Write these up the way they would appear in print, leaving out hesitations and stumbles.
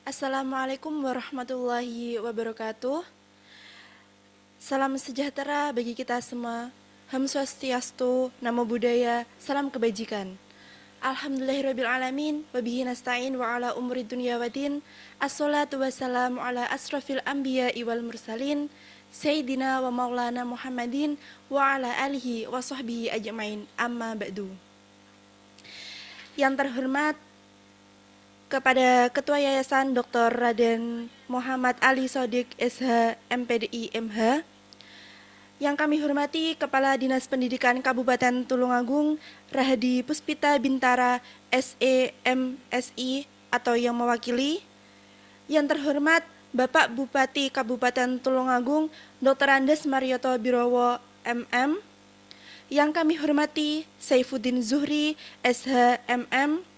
Assalamualaikum warahmatullahi wabarakatuh. Salam sejahtera bagi kita semua. Ham Swastiastu, Namo Buddhaya, salam kebajikan. Alhamdulillahirrabbilalamin, wabihi nasta'in wa ala umuri dunia wadin. Assalatu wassalamu ala asrafil anbiya wal mursalin, Sayyidina wa maulana Muhammadin wa ala alihi wa sahbihi ajmain, amma ba'du. Yang terhormat kepada Ketua Yayasan Dr. Raden Muhammad Ali Sodik SH MPDI MH, yang kami hormati Kepala Dinas Pendidikan Kabupaten Tulungagung Rahadi Puspita Bintara SEMSI atau yang mewakili, yang terhormat Bapak Bupati Kabupaten Tulungagung Dr. Andes Marioto Birowo MM, yang kami hormati Saifuddin Zuhri SHMM,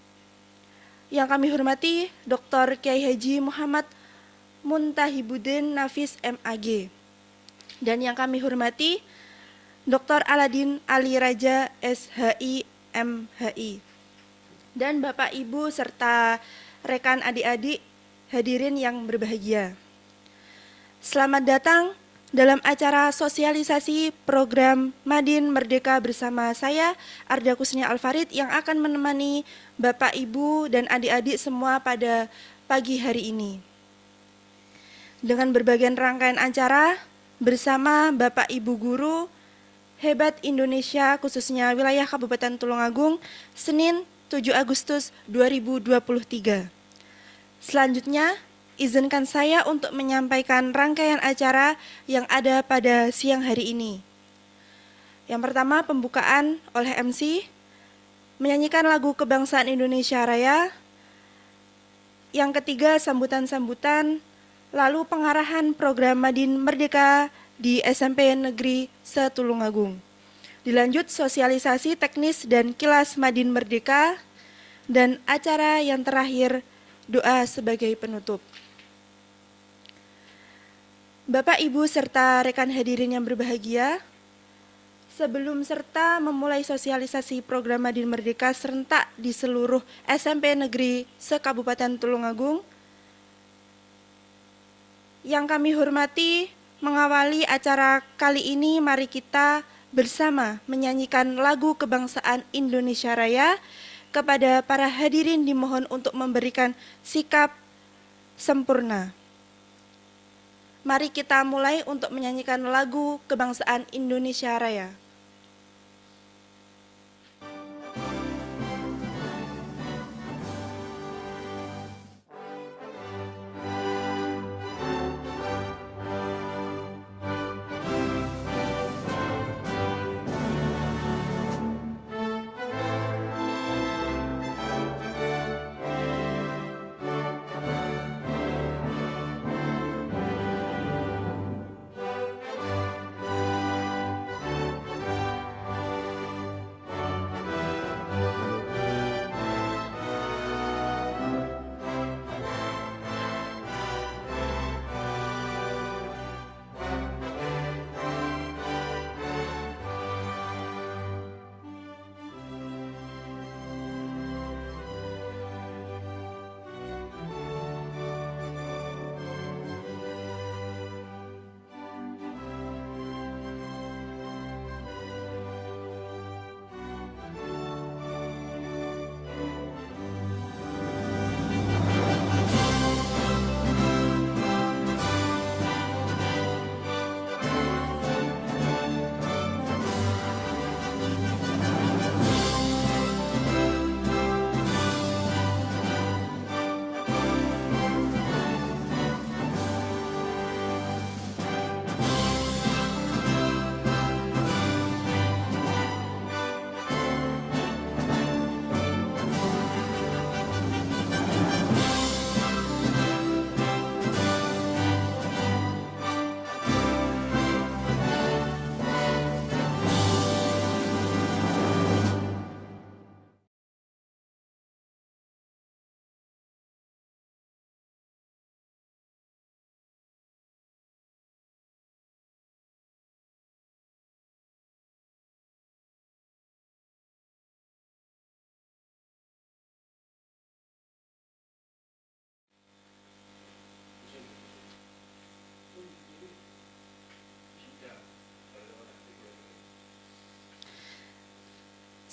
yang kami hormati Dr. Kiai Haji Muhammad Muntahibuddin Nafis MAG, dan yang kami hormati Dr. Aladin Ali Raja SHI MHI, dan Bapak Ibu serta rekan adik-adik hadirin yang berbahagia. Selamat datang dalam acara sosialisasi program Madin Merdeka bersama saya, Arda Kusnia Alfarid, yang akan menemani Bapak, Ibu, dan adik-adik semua pada pagi hari ini. Dengan berbagai rangkaian acara bersama Bapak Ibu Guru Hebat Indonesia, khususnya wilayah Kabupaten Tulungagung, Senin 7 Agustus 2023. Selanjutnya, izinkan saya untuk menyampaikan rangkaian acara yang ada pada siang hari ini. Yang pertama, pembukaan oleh MC, menyanyikan lagu Kebangsaan Indonesia Raya. Yang ketiga, sambutan-sambutan, lalu pengarahan program Madin Merdeka di SMP Negeri Setulungagung. Dilanjut sosialisasi teknis dan kilas Madin Merdeka, dan acara yang terakhir, doa sebagai penutup. Bapak, Ibu, serta rekan hadirin yang berbahagia, sebelum serta memulai sosialisasi program Madin Merdeka serentak di seluruh SMP Negeri se-Kabupaten Tulungagung, yang kami hormati, mengawali acara kali ini, mari kita bersama menyanyikan lagu Kebangsaan Indonesia Raya. Kepada para hadirin dimohon untuk memberikan sikap sempurna. Mari kita mulai untuk menyanyikan lagu Kebangsaan Indonesia Raya.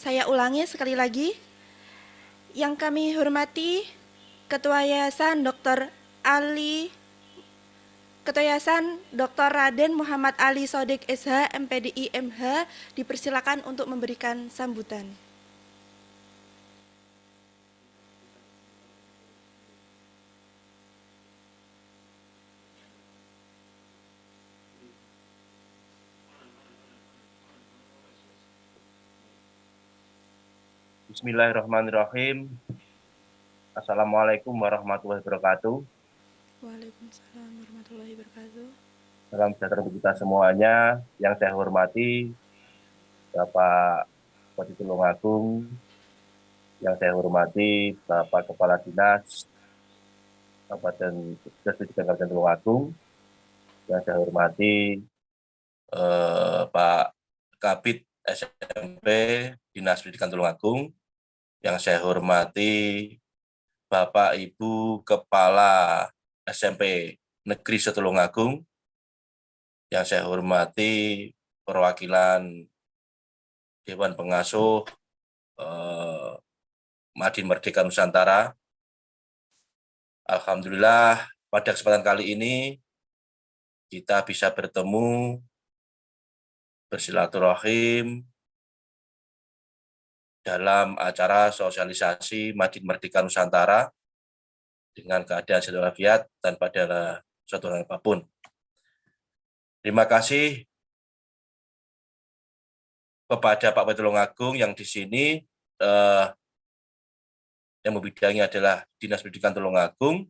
Saya ulangi sekali lagi. Yang kami hormati Ketua Yayasan Dr. Raden Muhammad Ali Sodik SH MPDI MH dipersilakan untuk memberikan sambutan. Bismillahirrahmanirrahim. Assalamualaikum warahmatullahi wabarakatuh. Waalaikumsalam warahmatullahi wabarakatuh. Salam sejahtera untuk kita semuanya. Yang saya hormati Bapak Bupati Tulungagung, yang saya hormati Bapak Kepala Dinas Kabupaten Kabupaten Tulungagung, yang saya hormati Pak Kabid SMP Dinas Pendidikan Tulungagung, yang saya hormati Bapak Ibu Kepala SMP Negeri Setulungagung, yang saya hormati perwakilan Dewan Pengasuh Madin Merdeka Nusantara. Alhamdulillah pada kesempatan kali ini kita bisa bertemu, bersilaturahim dalam acara sosialisasi Madin Merdeka Nusantara dengan keadaan sehat walafiat tanpa ada suatu hal apapun. Terima kasih kepada Pak Bupati Tulungagung yang di sini yang membidangi adalah Dinas Pendidikan Tulungagung,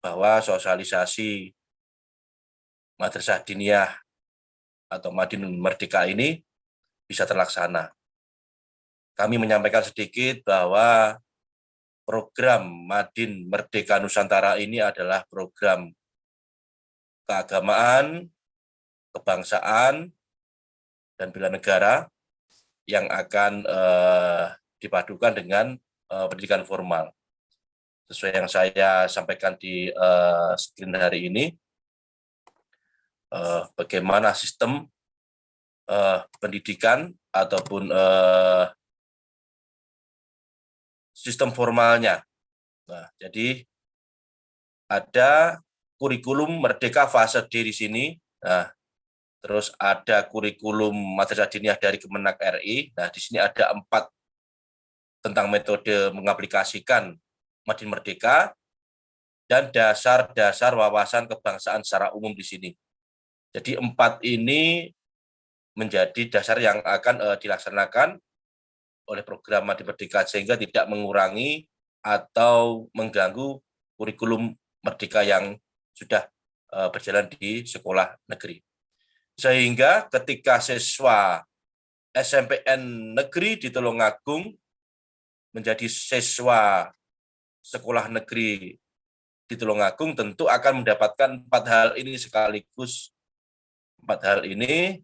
bahwa sosialisasi Madrasah Diniyah atau Madin Merdeka ini bisa terlaksana. Kami menyampaikan sedikit bahwa program Madin Merdeka Nusantara ini adalah program keagamaan, kebangsaan, dan bela negara yang akan dipadukan dengan pendidikan formal. Sesuai yang saya sampaikan di screen hari ini, bagaimana sistem pendidikan ataupun sistem formalnya. Nah, jadi ada kurikulum Merdeka fase D di sini. Nah, terus ada kurikulum Madrasah Diniyah dari Kemenak RI. Nah, di sini ada 4 tentang metode mengaplikasikan Madin Merdeka dan dasar-dasar wawasan kebangsaan secara umum di sini. Jadi 4 ini menjadi dasar yang akan dilaksanakan oleh program Madin Merdeka sehingga tidak mengurangi atau mengganggu kurikulum Merdeka yang sudah berjalan di sekolah negeri. Sehingga ketika siswa SMPN negeri di Tulungagung menjadi siswa sekolah negeri di Tulungagung tentu akan mendapatkan 4 hal ini sekaligus. 4 hal ini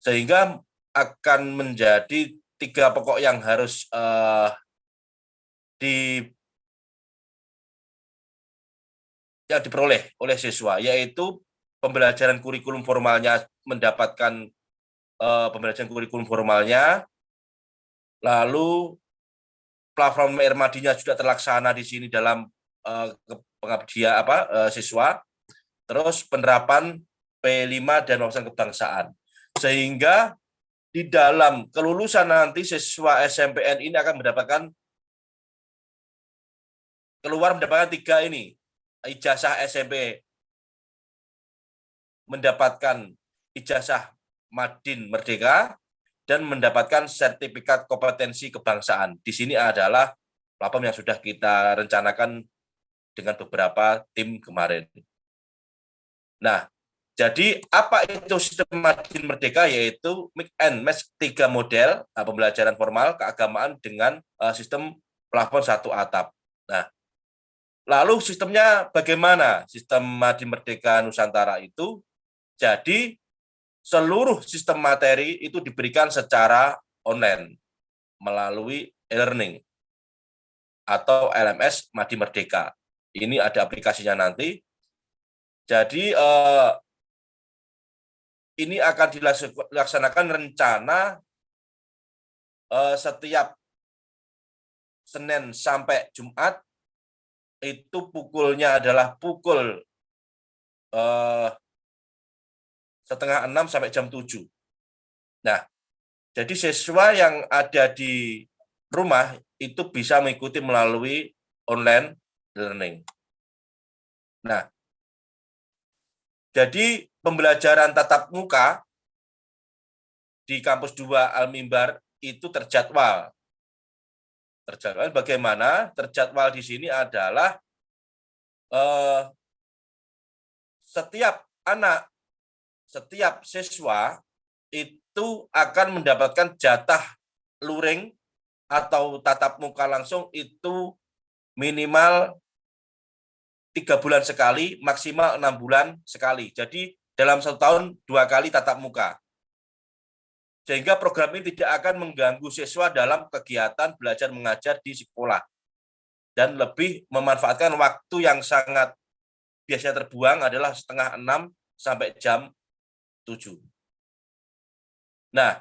sehingga akan menjadi 3 pokok yang harus diperoleh oleh siswa, yaitu pembelajaran kurikulum formalnya, mendapatkan pembelajaran kurikulum formalnya, lalu platform Ermadinya sudah terlaksana di sini dalam pengabdian siswa, terus penerapan P5 dan wawasan kebangsaan, sehingga di dalam kelulusan nanti siswa SMPN ini akan mendapatkan 3 ini, ijazah SMP, mendapatkan ijazah Madin Merdeka, dan mendapatkan sertifikat kompetensi kebangsaan. Di sini adalah platform yang sudah kita rencanakan dengan beberapa tim kemarin. Nah, jadi apa itu sistem Madin Merdeka? Yaitu mix and match 3 model pembelajaran formal keagamaan dengan sistem plafon 1 atap. Nah, lalu sistemnya bagaimana? Sistem Madin Merdeka Nusantara itu, jadi seluruh sistem materi itu diberikan secara online melalui e-learning atau LMS Madin Merdeka. Ini ada aplikasinya nanti. Jadi ini akan dilaksanakan rencana setiap Senin sampai Jumat itu pukulnya adalah pukul 5:30 sampai jam 7. Nah, jadi siswa yang ada di rumah itu bisa mengikuti melalui online learning. Nah, jadi pembelajaran tatap muka di kampus 2 Al-Mimbar itu terjadwal. Terjadwal bagaimana? Terjadwal di sini adalah setiap anak, setiap siswa itu akan mendapatkan jatah luring atau tatap muka langsung itu minimal 3 bulan sekali, maksimal 6 bulan sekali. Jadi dalam 1 tahun 2 kali tatap muka. Sehingga program ini tidak akan mengganggu siswa dalam kegiatan belajar mengajar di sekolah. Dan lebih memanfaatkan waktu yang sangat biasanya terbuang adalah 5:30 sampai jam 7. Nah,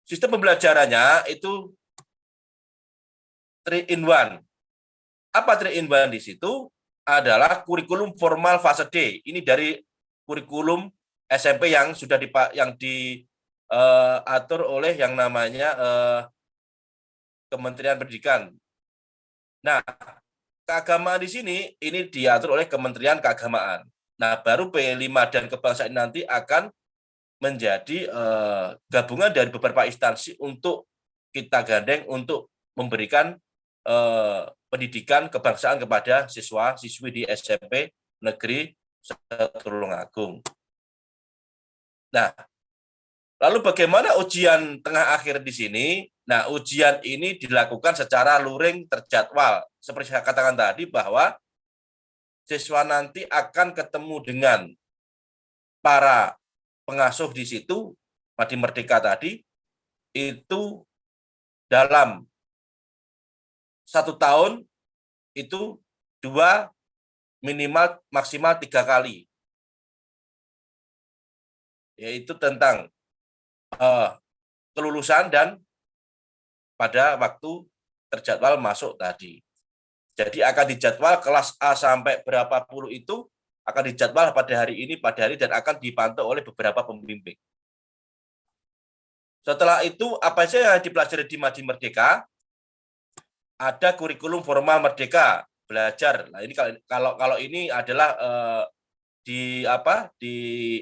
sistem pembelajarannya itu 3-in-1. Apa 3-in-1 di situ? Adalah kurikulum formal fase D. Ini dari kurikulum SMP yang sudah diatur oleh yang namanya Kementerian Pendidikan. Nah, keagamaan di sini ini diatur oleh Kementerian Keagamaan. Nah, baru P5 dan kebangsaan nanti akan menjadi gabungan dari beberapa instansi untuk kita gandeng untuk memberikan pendidikan kebangsaan kepada siswa-siswi di SMP Negeri Tulungagung. Nah, lalu bagaimana ujian tengah akhir di sini? Nah, ujian ini dilakukan secara luring terjadwal. Seperti saya katakan tadi bahwa siswa nanti akan ketemu dengan para pengasuh di situ, Madi Merdeka tadi, itu dalam 1 tahun itu 2 minimal maksimal 3 kali. Yaitu tentang kelulusan dan pada waktu terjadwal masuk tadi. Jadi akan dijadwal kelas A sampai berapa puluh itu akan dijadwal pada hari ini, pada hari, dan akan dipantau oleh beberapa pembimbing. Setelah itu, apa saja yang dipelajari di Madi Merdeka? Ada kurikulum formal Merdeka, belajar. Nah, ini kalau ini adalah di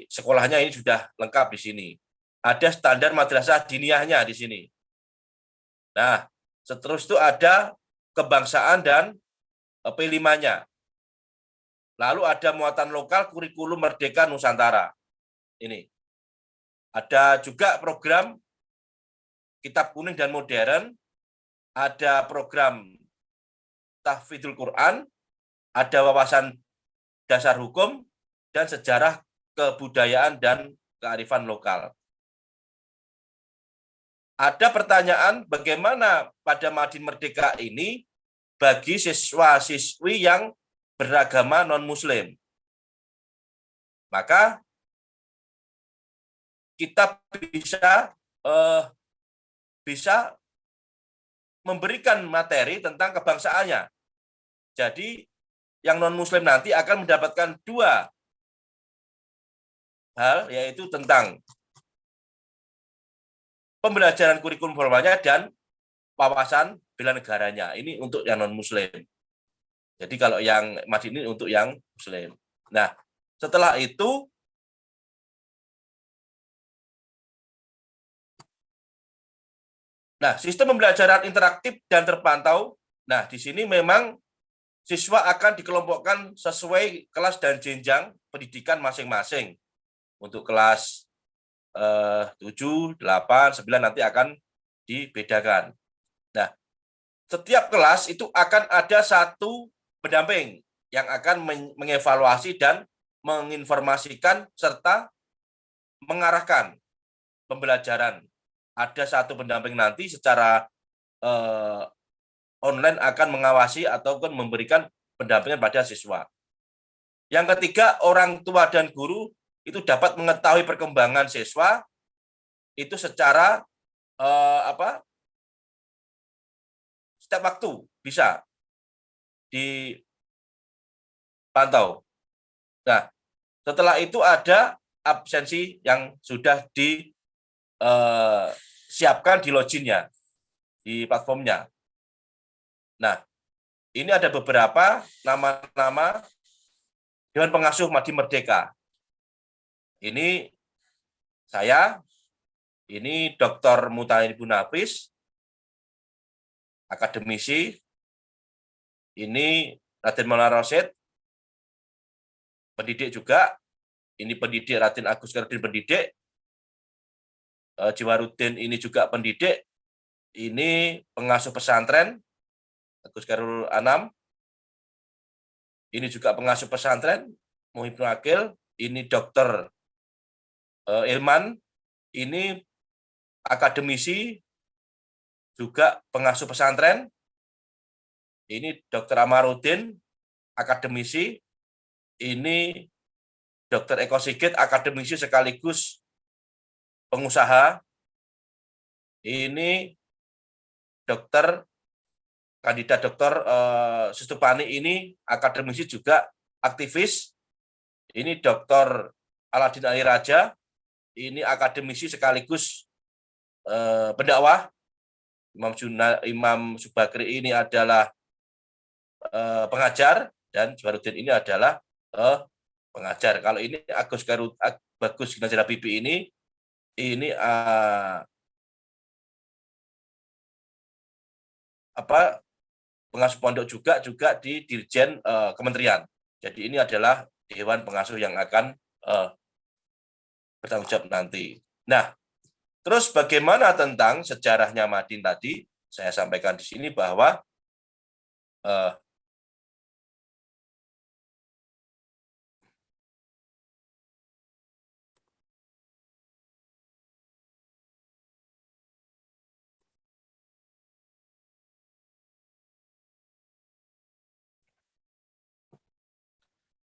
sekolahnya ini sudah lengkap di sini. Ada standar madrasah diniyahnya di sini. Nah, seterus itu ada kebangsaan dan P5-nya. Lalu ada muatan lokal kurikulum Merdeka Nusantara. Ini. Ada juga program Kitab Kuning dan Modern, ada program Tahfidzul Quran, ada wawasan dasar hukum, dan sejarah kebudayaan dan kearifan lokal. Ada pertanyaan bagaimana pada Madi Merdeka ini bagi siswa-siswi yang beragama non-muslim. Maka kita bisa memberikan materi tentang kebangsaannya. Jadi yang non-muslim nanti akan mendapatkan 2 hal, yaitu tentang pembelajaran kurikulum formalnya dan wawasan bela negaranya. Ini untuk yang non-muslim. Jadi kalau yang Madi ini untuk yang muslim. Nah, setelah itu sistem pembelajaran interaktif dan terpantau. Nah, di sini memang siswa akan dikelompokkan sesuai kelas dan jenjang pendidikan masing-masing. Untuk kelas 7, 8, 9 nanti akan dibedakan. Nah, setiap kelas itu akan ada 1 pendamping yang akan mengevaluasi dan menginformasikan serta mengarahkan pembelajaran. Ada 1 pendamping nanti secara online akan mengawasi ataupun memberikan pendampingan pada siswa. Yang ketiga, orang tua dan guru itu dapat mengetahui perkembangan siswa itu secara apa, setiap waktu bisa dipantau. Nah, setelah itu ada absensi yang sudah disiapkan di loginnya, di platformnya. Nah, ini ada beberapa nama-nama Dewan Pengasuh Madi Merdeka. Ini saya, ini Dr. Mutahin Ibu Nafis, akademisi, ini Raden Maulana Rosyid, pendidik juga, ini pendidik Raden Agus Karudin pendidik, Jiwarudin ini juga pendidik, ini pengasuh pesantren, Agus Karul Anam, ini juga pengasuh pesantren, Muhibnul Akil, ini Dr. Ilman, ini akademisi, juga pengasuh pesantren, ini Dr. Amarudin, akademisi, ini Dr. Eko Sigit, akademisi sekaligus pengusaha, ini kandidat dokter Sustupani, ini akademisi juga aktivis, ini Dr. Aladin Ali Raja, ini akademisi sekaligus pendakwah, Imam Subakri ini adalah pengajar, dan Jiwarudin ini adalah pengajar. Kalau ini Bagus Ginanjar Habibie ini pengasuh pondok juga di Dirjen Kementerian. Jadi ini adalah Dewan Pengasuh yang akan bertanggung jawab nanti. Nah, terus bagaimana tentang sejarahnya Madin tadi? Saya sampaikan di sini bahwa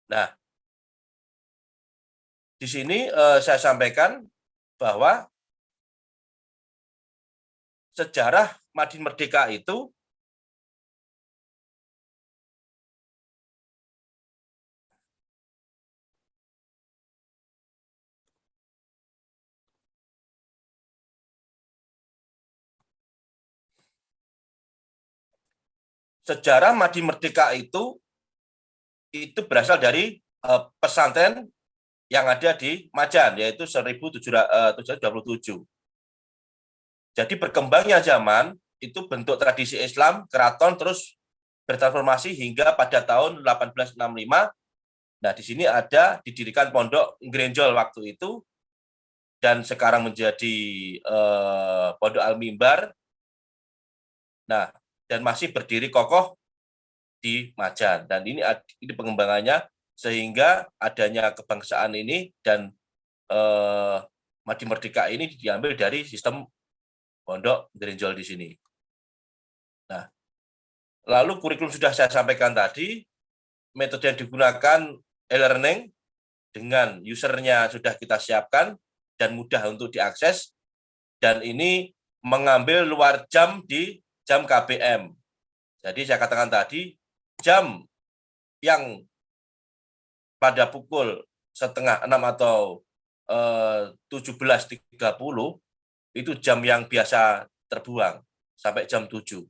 nah, di sini saya sampaikan bahwa sejarah Madin Merdeka itu berasal dari pesantren yang ada di Majan, yaitu 1727. Jadi berkembangnya zaman, itu bentuk tradisi Islam, keraton terus bertransformasi hingga pada tahun 1865. Nah, di sini ada didirikan pondok Ngrenjol waktu itu, dan sekarang menjadi Pondok Al-Mimbar. Nah, dan masih berdiri kokoh di Majan. Dan ini pengembangannya sehingga adanya kebangsaan ini dan Madi Merdeka ini diambil dari sistem pondok Ngrenjol di sini. Nah, lalu kurikulum sudah saya sampaikan tadi, metode yang digunakan e-learning dengan usernya sudah kita siapkan dan mudah untuk diakses, dan ini mengambil luar jam di jam KBM. Jadi saya katakan tadi, jam yang pada pukul 5:30 atau 17.30 itu jam yang biasa terbuang sampai jam 7.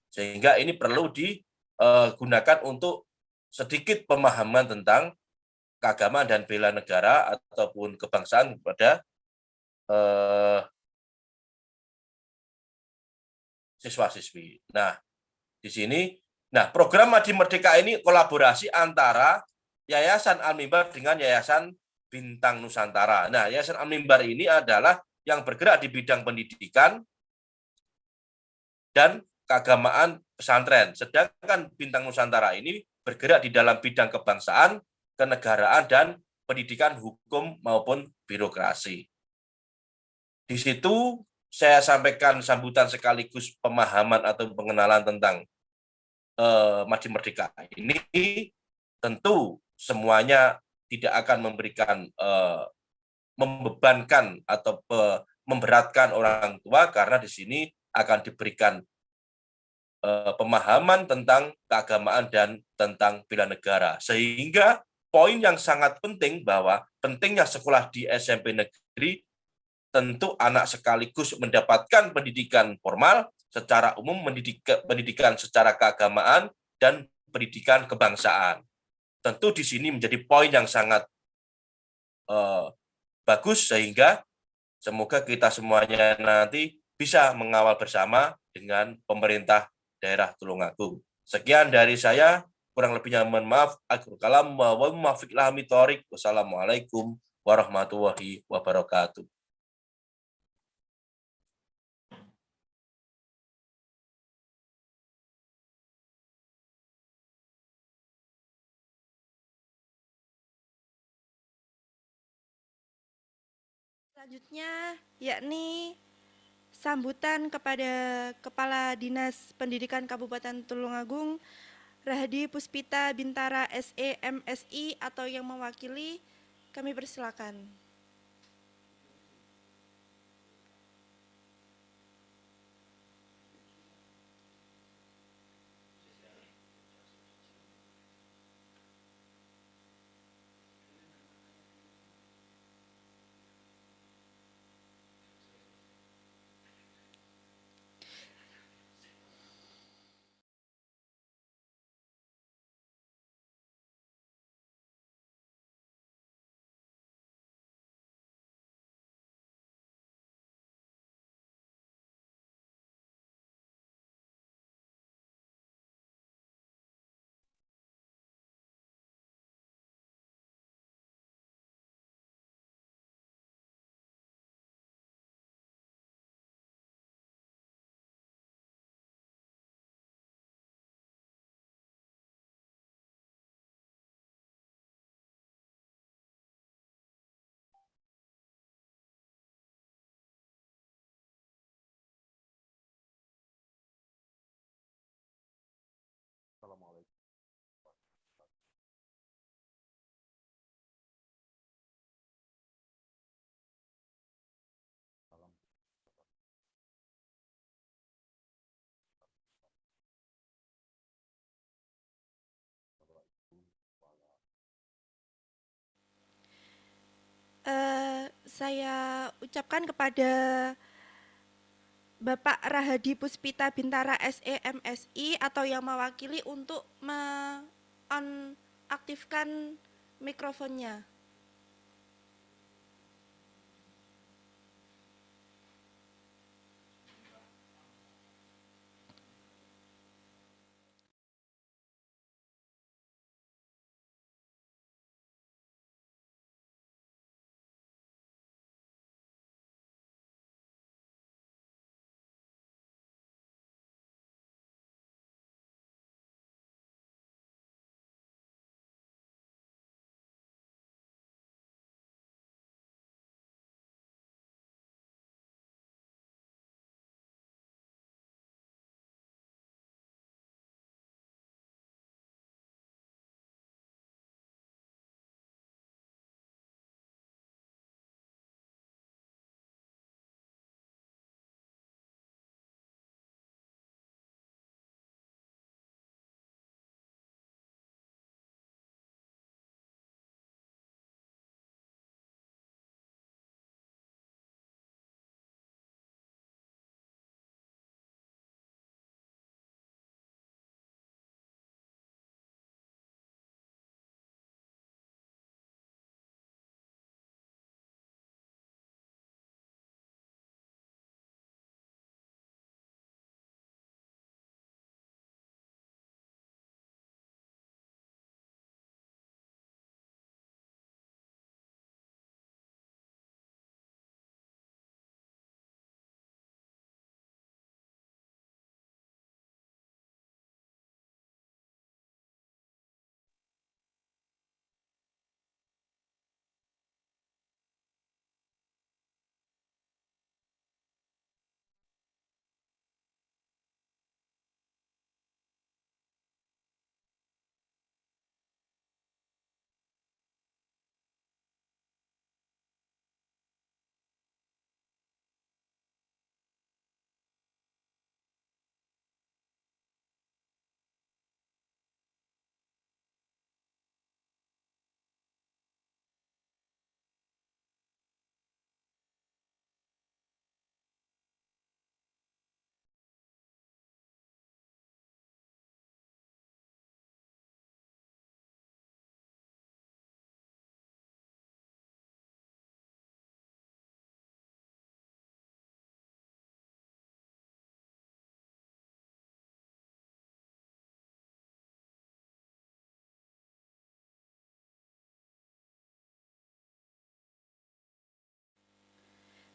Sehingga ini perlu digunakan untuk sedikit pemahaman tentang keagamaan dan bela negara ataupun kebangsaan kepada siswa-siswi. Nah, di sini, program Madi Merdeka ini kolaborasi antara Yayasan Al-Mimbar dengan Yayasan Bintang Nusantara. Nah, Yayasan Al-Mimbar ini adalah yang bergerak di bidang pendidikan dan keagamaan pesantren. Sedangkan Bintang Nusantara ini bergerak di dalam bidang kebangsaan, kenegaraan, dan pendidikan hukum maupun birokrasi. Di situ saya sampaikan sambutan sekaligus pemahaman atau pengenalan tentang Madi Merdeka ini. Tentu semuanya tidak akan memberikan membebankan atau memberatkan orang tua karena di sini akan diberikan pemahaman tentang keagamaan dan tentang bela negara. Sehingga poin yang sangat penting bahwa pentingnya sekolah di SMP negeri tentu anak sekaligus mendapatkan pendidikan formal secara umum, pendidikan secara keagamaan, dan pendidikan kebangsaan. Tentu di sini menjadi poin yang sangat bagus sehingga semoga kita semuanya nanti bisa mengawal bersama dengan pemerintah daerah Tulungagung. Sekian dari saya, kurang lebihnya mohon maaf. Akhirul kalam wa muwaffiq ila thoriq. Wassalamualaikum warahmatullahi wabarakatuh. Selanjutnya yakni sambutan kepada Kepala Dinas Pendidikan Kabupaten Tulungagung, Rahadi Puspita Bintara SEMSI atau yang mewakili, kami persilakan. Saya ucapkan kepada Bapak Rahadi Puspita Bintara SEMSI atau yang mewakili untuk aktifkan mikrofonnya.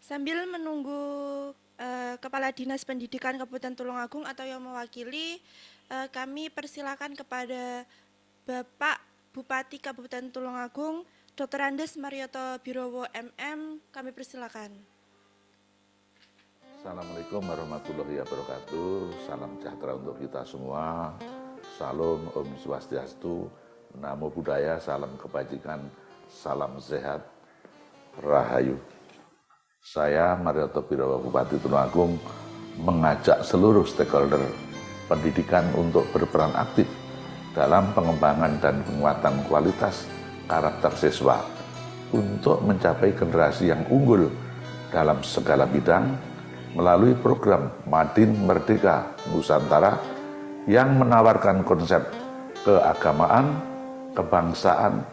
Sambil menunggu Kepala Dinas Pendidikan Kabupaten Tulungagung atau yang mewakili, kami persilakan kepada Bapak Bupati Kabupaten Tulungagung, Dr. Andes Marioto Birowo MM, kami persilakan. Assalamualaikum warahmatullahi wabarakatuh. Salam sejahtera untuk kita semua. Salam Om Swastiastu, Namo Buddhaya, salam kebajikan, salam sehat, Rahayu. Saya Marioto Birowo Bupati Tulungagung mengajak seluruh stakeholder pendidikan untuk berperan aktif dalam pengembangan dan penguatan kualitas karakter siswa untuk mencapai generasi yang unggul dalam segala bidang melalui program Madin Merdeka Nusantara yang menawarkan konsep keagamaan, kebangsaan,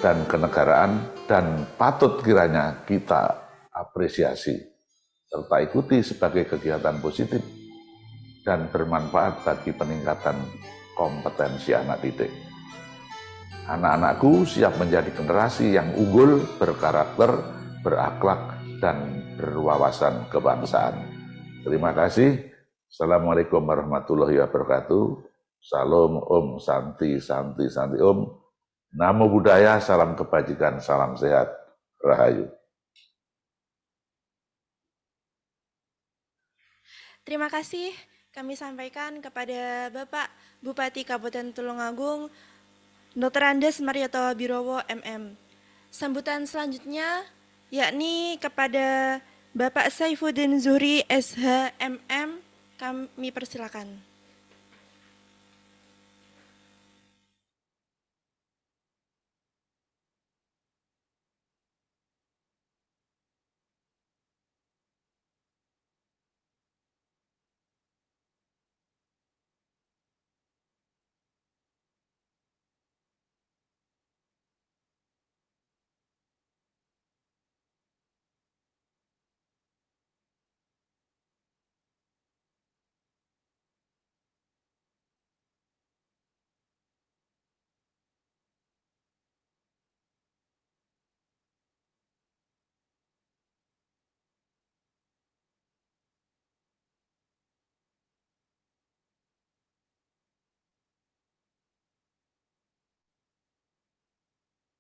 dan kenegaraan dan patut kiranya kita apresiasi serta ikuti sebagai kegiatan positif dan bermanfaat bagi peningkatan kompetensi anak didik. Anak-anakku siap menjadi generasi yang unggul, berkarakter, berakhlak, dan berwawasan kebangsaan. Terima kasih. Assalamualaikum warahmatullahi wabarakatuh. Salam Om, Santi, Santi, Santi Om. Namo Buddhaya, salam kebajikan, salam sehat, Rahayu. Terima kasih kami sampaikan kepada Bapak Bupati Kabupaten Tulungagung, Dr. Andes Marioto Birowo MM. Sambutan selanjutnya yakni kepada Bapak Saifuddin Zuhri SH MM, kami persilakan.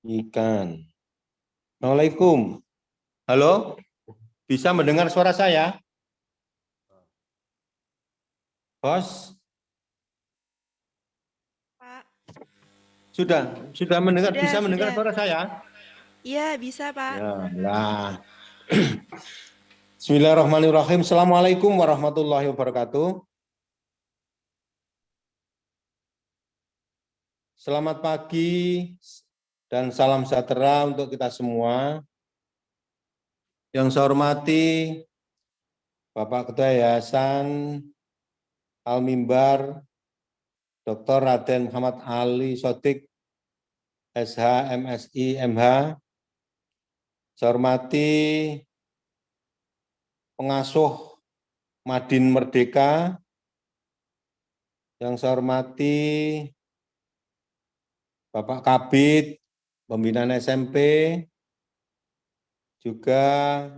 Ikan. Assalamualaikum. Halo, bisa mendengar suara saya? Bos, Pak. sudah mendengar, Sudah, bisa mendengar sudah. suara saya? Iya, bisa Pak. Ya, lah. Bismillahirrahmanirrahim. Assalamualaikum warahmatullahi wabarakatuh. Selamat pagi dan salam sejahtera untuk kita semua. Yang saya hormati Bapak Ketua Yayasan Al-Mimbar, Dr. Raden Muhammad Ali Sodik, SH, MSI, MH. Saya hormati pengasuh Madin Merdeka, yang saya hormati Bapak Kabid, pembinaan SMP, juga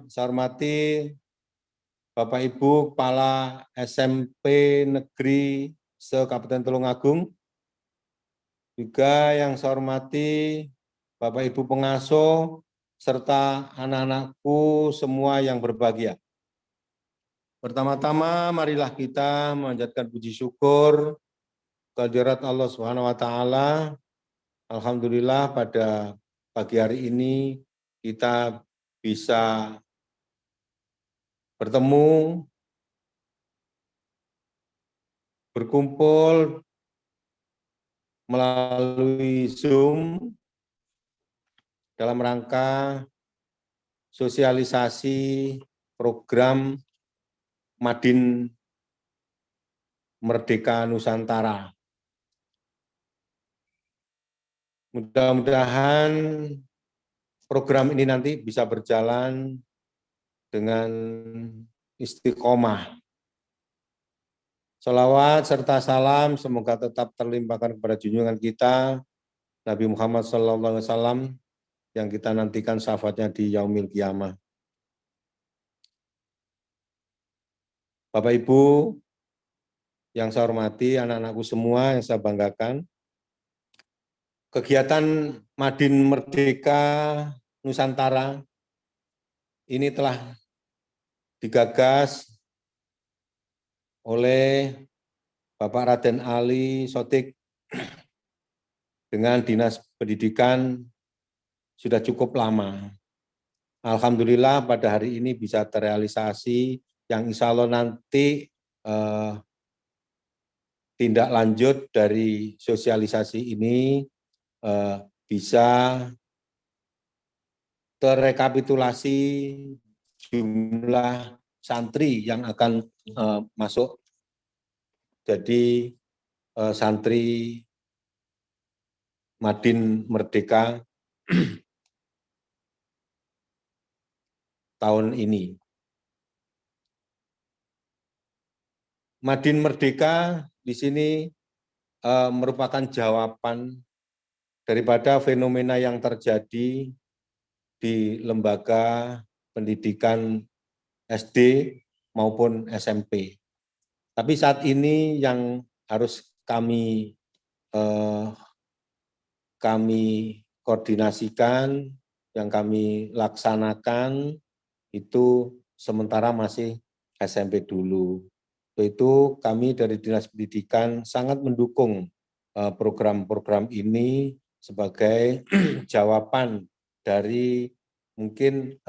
saya hormati Bapak Ibu Kepala SMP Negeri se-Kabupaten Tulungagung, juga yang saya hormati Bapak Ibu pengasuh, serta anak-anakku semua yang berbahagia. Pertama-tama marilah kita memanjatkan puji syukur kehadirat Allah Subhanahu wa taala. Alhamdulillah pada pagi hari ini kita bisa bertemu, berkumpul melalui Zoom dalam rangka sosialisasi program Madin Merdeka Nusantara. Mudah-mudahan program ini nanti bisa berjalan dengan istiqomah. Salawat serta salam semoga tetap terlimpahkan kepada junjungan kita Nabi Muhammad SAW yang kita nantikan syafaatnya di Yaumil Qiyamah. Bapak Ibu yang saya hormati, anak-anakku semua yang saya banggakan, kegiatan Madin Merdeka Nusantara ini telah digagas oleh Bapak Raden Ali Sodik dengan Dinas Pendidikan sudah cukup lama. Alhamdulillah pada hari ini bisa terrealisasi, yang insya Allah nanti tindak lanjut dari sosialisasi ini bisa terrekapitulasi jumlah santri yang akan masuk jadi santri Madin Merdeka tahun ini. Madin Merdeka di sini merupakan jawaban daripada fenomena yang terjadi di lembaga pendidikan SD maupun SMP. Tapi saat ini yang harus kami koordinasikan, yang kami laksanakan itu sementara masih SMP dulu. Itu kami dari Dinas Pendidikan sangat mendukung program-program ini sebagai jawaban dari mungkin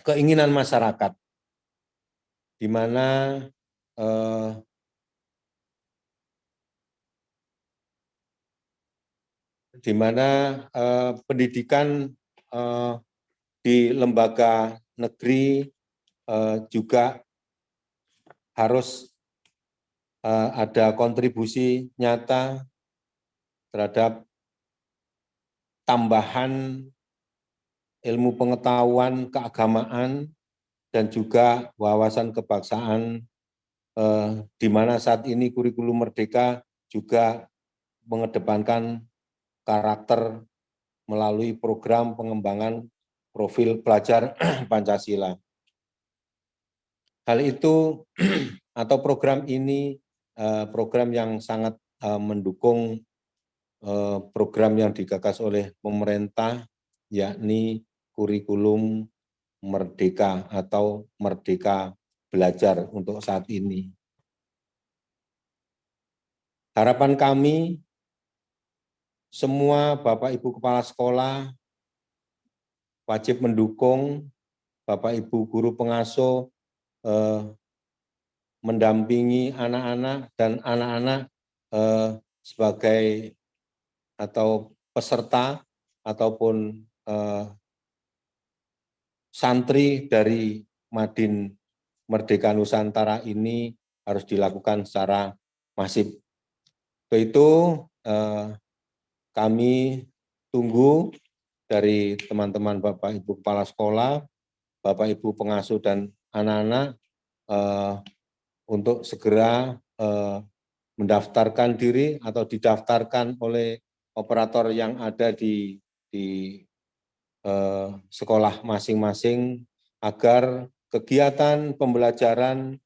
keinginan masyarakat, di mana pendidikan di lembaga negeri juga harus ada kontribusi nyata terhadap tambahan ilmu pengetahuan keagamaan dan juga wawasan kebangsaan, di mana saat ini kurikulum merdeka juga mengedepankan karakter melalui program pengembangan profil pelajar Pancasila. Hal itu atau program ini program yang sangat mendukung program yang digagas oleh pemerintah, yakni kurikulum merdeka atau merdeka belajar untuk saat ini. Harapan kami semua Bapak Ibu Kepala Sekolah wajib mendukung Bapak Ibu guru pengasuh mendampingi anak-anak dan anak-anak sebagai atau peserta ataupun santri dari Madin Merdeka Nusantara ini harus dilakukan secara masif. Itu kami tunggu dari teman-teman Bapak Ibu Kepala Sekolah, Bapak Ibu pengasuh dan anak-anak untuk segera mendaftarkan diri atau didaftarkan oleh operator yang ada di sekolah masing-masing agar kegiatan pembelajaran,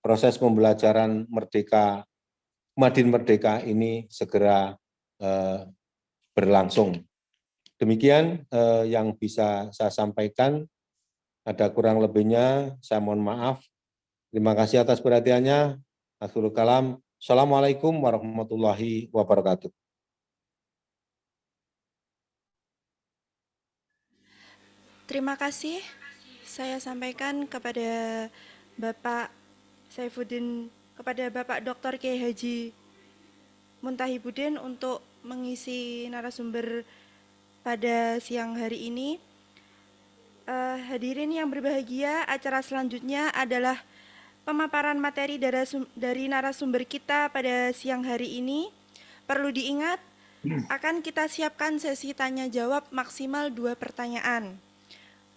proses pembelajaran merdeka, Madin Merdeka ini segera berlangsung. Demikian yang bisa saya sampaikan. Ada kurang lebihnya, saya mohon maaf. Terima kasih atas perhatiannya. Akhirul kalam. Assalamualaikum warahmatullahi wabarakatuh. Terima kasih. Saya sampaikan kepada Bapak Saifuddin, kepada Bapak Dr. Kiai Haji Muntahibudin untuk mengisi narasumber pada siang hari ini. Hadirin yang berbahagia, acara selanjutnya adalah pemaparan materi dari narasumber kita pada siang hari ini. Perlu diingat, akan kita siapkan sesi tanya jawab maksimal 2 pertanyaan.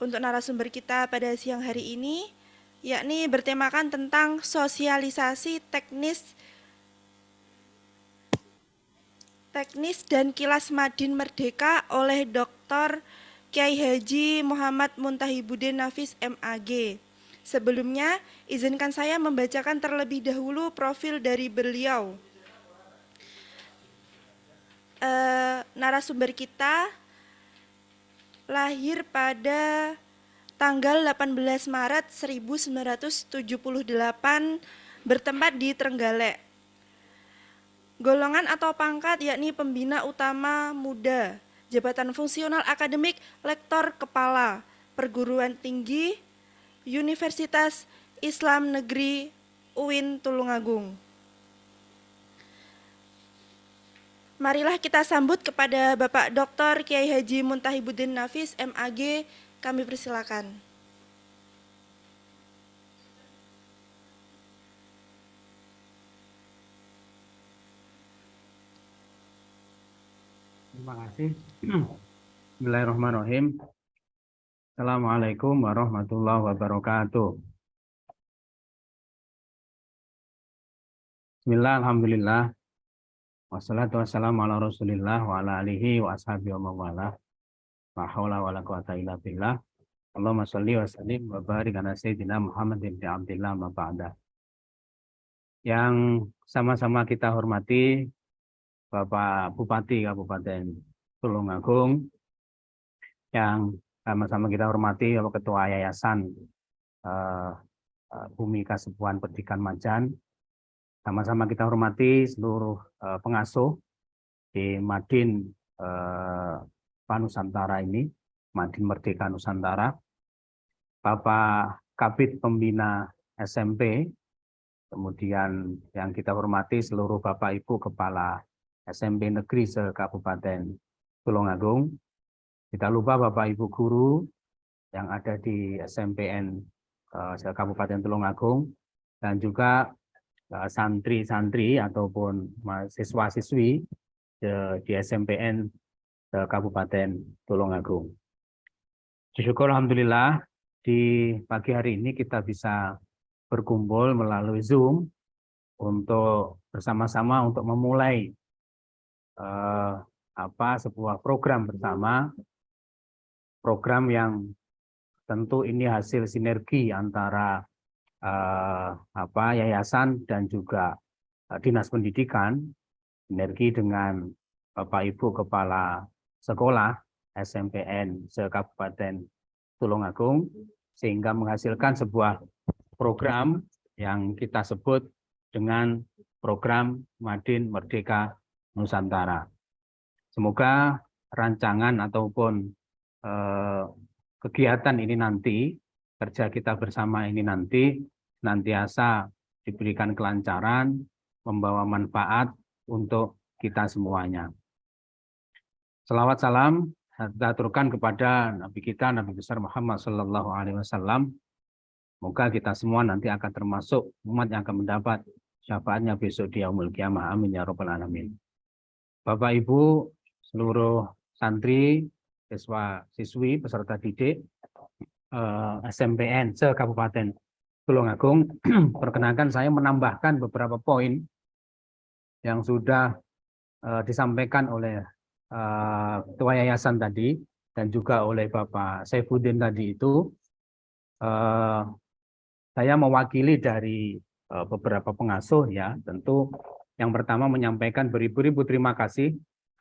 Untuk narasumber kita pada siang hari ini, yakni bertemakan tentang sosialisasi teknis dan kilas Madin Merdeka oleh Dr. Kiai Haji Muhammad Muntahibudin Nafis MAG. Sebelumnya, izinkan saya membacakan terlebih dahulu profil dari beliau. Narasumber kita lahir pada tanggal 18 Maret 1978 bertempat di Trenggalek. Golongan atau pangkat yakni pembina utama muda, jabatan fungsional akademik lektor kepala, perguruan tinggi, Universitas Islam Negeri UIN Tulungagung. Marilah kita sambut kepada Bapak Dr. Kiai Haji Muntahibuddin Nafis, MAG, kami persilakan. Terima kasih. Bismillahirrahmanirrahim. Assalamualaikum warahmatullahi wabarakatuh. Bismillah, alhamdulillah. Wassalatu wassalamu ala rasulillah wa ala alihi wa ashabihi wa mawala. La haula wa la quwata illa billah. Allahumma sholli wa sallim wa barik ala sayyidina Muhammad bin Abdillah ma ba'da. Yang sama-sama kita hormati Bapak Bupati Kabupaten Tulungagung, yang sama-sama kita hormati Bapak Ketua Yayasan Bumi Kasepuhan Pendidikan Majan, sama-sama kita hormati seluruh pengasuh di Madin Nusantara ini, Madin Merdeka Nusantara, Bapak Kabid Pembina SMP, kemudian yang kita hormati seluruh Bapak Ibu Kepala SMP Negeri se-Kabupaten Tulungagung. Tidak lupa Bapak Ibu Guru yang ada di SMPN se-Kabupaten Tulungagung, dan juga santri-santri ataupun siswa-siswi di SMPN se-Kabupaten Tulungagung. Syukur alhamdulillah di pagi hari ini kita bisa berkumpul melalui Zoom untuk bersama-sama untuk memulai sebuah program bersama, program yang tentu ini hasil sinergi antara yayasan dan juga dinas pendidikan, sinergi dengan Bapak Ibu Kepala Sekolah SMPN se-Kabupaten Tulungagung, sehingga menghasilkan sebuah program yang kita sebut dengan program Madin Merdeka Nusantara. Semoga rancangan ataupun kegiatan ini nanti, kerja kita bersama ini nanti senantiasa diberikan kelancaran, membawa manfaat untuk kita semuanya. Selawat salam kita aturkan kepada Nabi kita, Nabi besar Muhammad Sallallahu Alaihi Wasallam. Semoga kita semua nanti akan termasuk umat yang akan mendapat syafaatnya besok di Yaumul Qiyamah. Amin ya Rabbal Alamin. Bapak Ibu, seluruh santri, siswa-siswi, peserta didik SMPN se-Kabupaten Tulungagung, perkenankan saya menambahkan beberapa poin yang sudah disampaikan oleh Ketua Yayasan tadi dan juga oleh Bapak Saifuddin tadi itu. Saya mewakili dari beberapa pengasuh ya, tentu yang pertama menyampaikan beribu-ribu terima kasih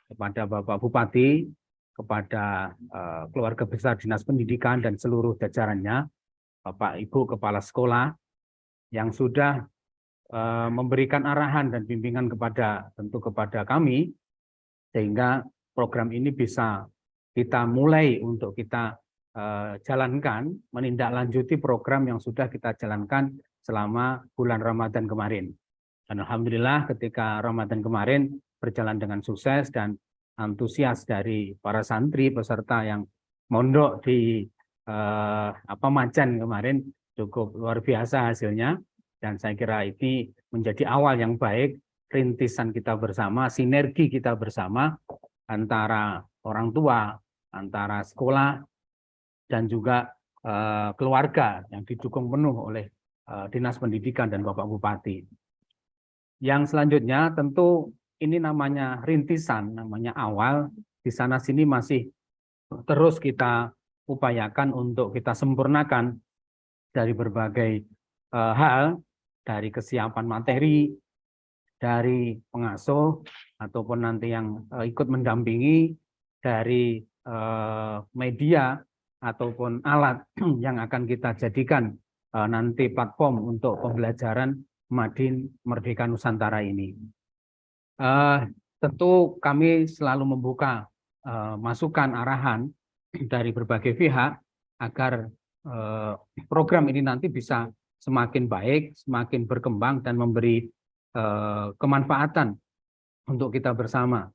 kepada Bapak Bupati, kepada keluarga besar Dinas Pendidikan dan seluruh jajarannya, Bapak Ibu Kepala Sekolah yang sudah memberikan arahan dan bimbingan kepada kami, sehingga program ini bisa kita mulai untuk kita jalankan, menindaklanjuti program yang sudah kita jalankan selama bulan Ramadan kemarin. Dan alhamdulillah ketika Ramadan kemarin berjalan dengan sukses dan antusias dari para santri peserta yang mondok di Majan kemarin cukup luar biasa hasilnya, dan saya kira ini menjadi awal yang baik, rintisan kita bersama, sinergi kita bersama antara orang tua, antara sekolah dan juga keluarga yang didukung penuh oleh Dinas Pendidikan dan Bapak Bupati. Yang selanjutnya tentu ini namanya rintisan, namanya awal, di sana sini masih terus kita upayakan untuk kita sempurnakan dari berbagai hal, dari kesiapan materi, dari pengasuh ataupun nanti yang ikut mendampingi, dari media ataupun alat yang akan kita jadikan nanti platform untuk pembelajaran Madin Merdeka Nusantara ini. Tentu kami selalu membuka masukan arahan dari berbagai pihak agar program ini nanti bisa semakin baik, semakin berkembang dan memberi kemanfaatan untuk kita bersama.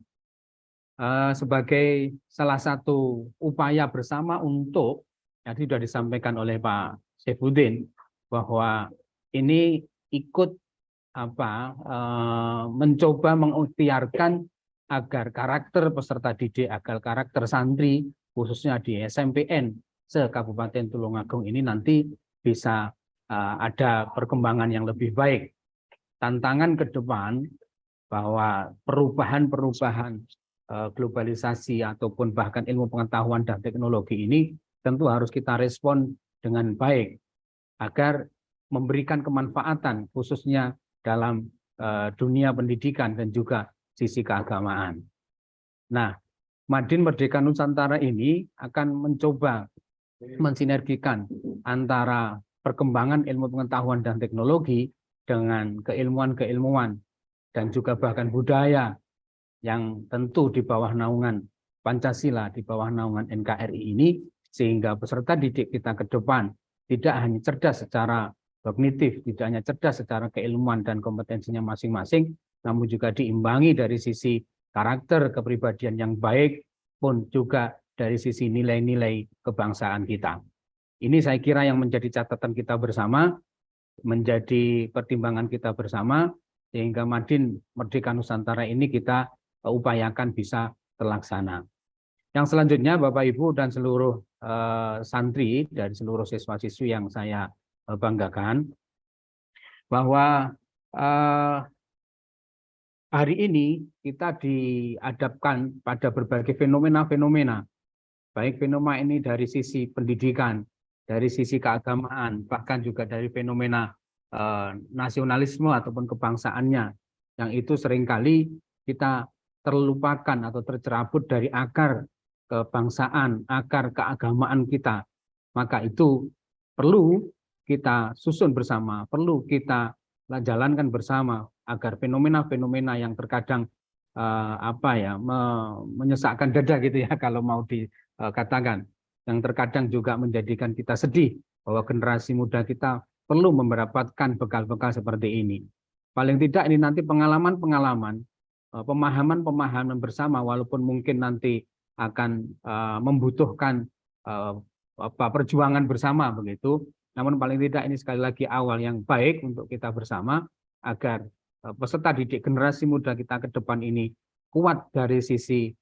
Sebagai salah satu upaya bersama untuk, yang sudah disampaikan oleh Pak Saifuddin, bahwa ini ikut mencoba mengikhtiarkan agar karakter peserta didik, agar karakter santri, khususnya di SMPN se-Kabupaten Tulungagung ini nanti bisa ada perkembangan yang lebih baik. Tantangan ke depan bahwa perubahan-perubahan globalisasi ataupun bahkan ilmu pengetahuan dan teknologi ini tentu harus kita respon dengan baik agar memberikan kemanfaatan khususnya dalam dunia pendidikan dan juga sisi keagamaan. Nah, Madin Merdeka Nusantara ini akan mencoba mensinergikan antara perkembangan ilmu pengetahuan dan teknologi dengan keilmuan-keilmuan dan juga bahkan budaya yang tentu di bawah naungan Pancasila, di bawah naungan NKRI ini, sehingga peserta didik kita ke depan tidak hanya cerdas secara kognitif, tidak hanya cerdas secara keilmuan dan kompetensinya masing-masing, namun juga diimbangi dari sisi karakter kepribadian yang baik, pun juga dari sisi nilai-nilai kebangsaan kita. Ini saya kira yang menjadi catatan kita bersama, menjadi pertimbangan kita bersama, sehingga Madin Merdeka Nusantara ini kita upayakan bisa terlaksana. Yang selanjutnya Bapak Ibu dan seluruh santri dari seluruh siswa-siswi yang saya banggakan, bahwa hari ini kita dihadapkan pada berbagai fenomena-fenomena, baik fenomena ini dari sisi pendidikan, dari sisi keagamaan, bahkan juga dari fenomena nasionalisme ataupun kebangsaannya, yang itu seringkali kita terlupakan atau tercerabut dari akar kebangsaan, akar keagamaan kita. Maka itu perlu kita susun bersama, perlu kita jalankan bersama agar fenomena-fenomena yang terkadang menyesakkan dada gitu ya kalau mau dikatakan, yang terkadang juga menjadikan kita sedih bahwa generasi muda kita perlu mendapatkan bekal-bekal seperti ini. Paling tidak ini nanti pengalaman-pengalaman, pemahaman-pemahaman bersama, walaupun mungkin nanti akan membutuhkan perjuangan bersama begitu, namun paling tidak ini sekali lagi awal yang baik untuk kita bersama agar peserta didik generasi muda kita ke depan ini kuat dari sisi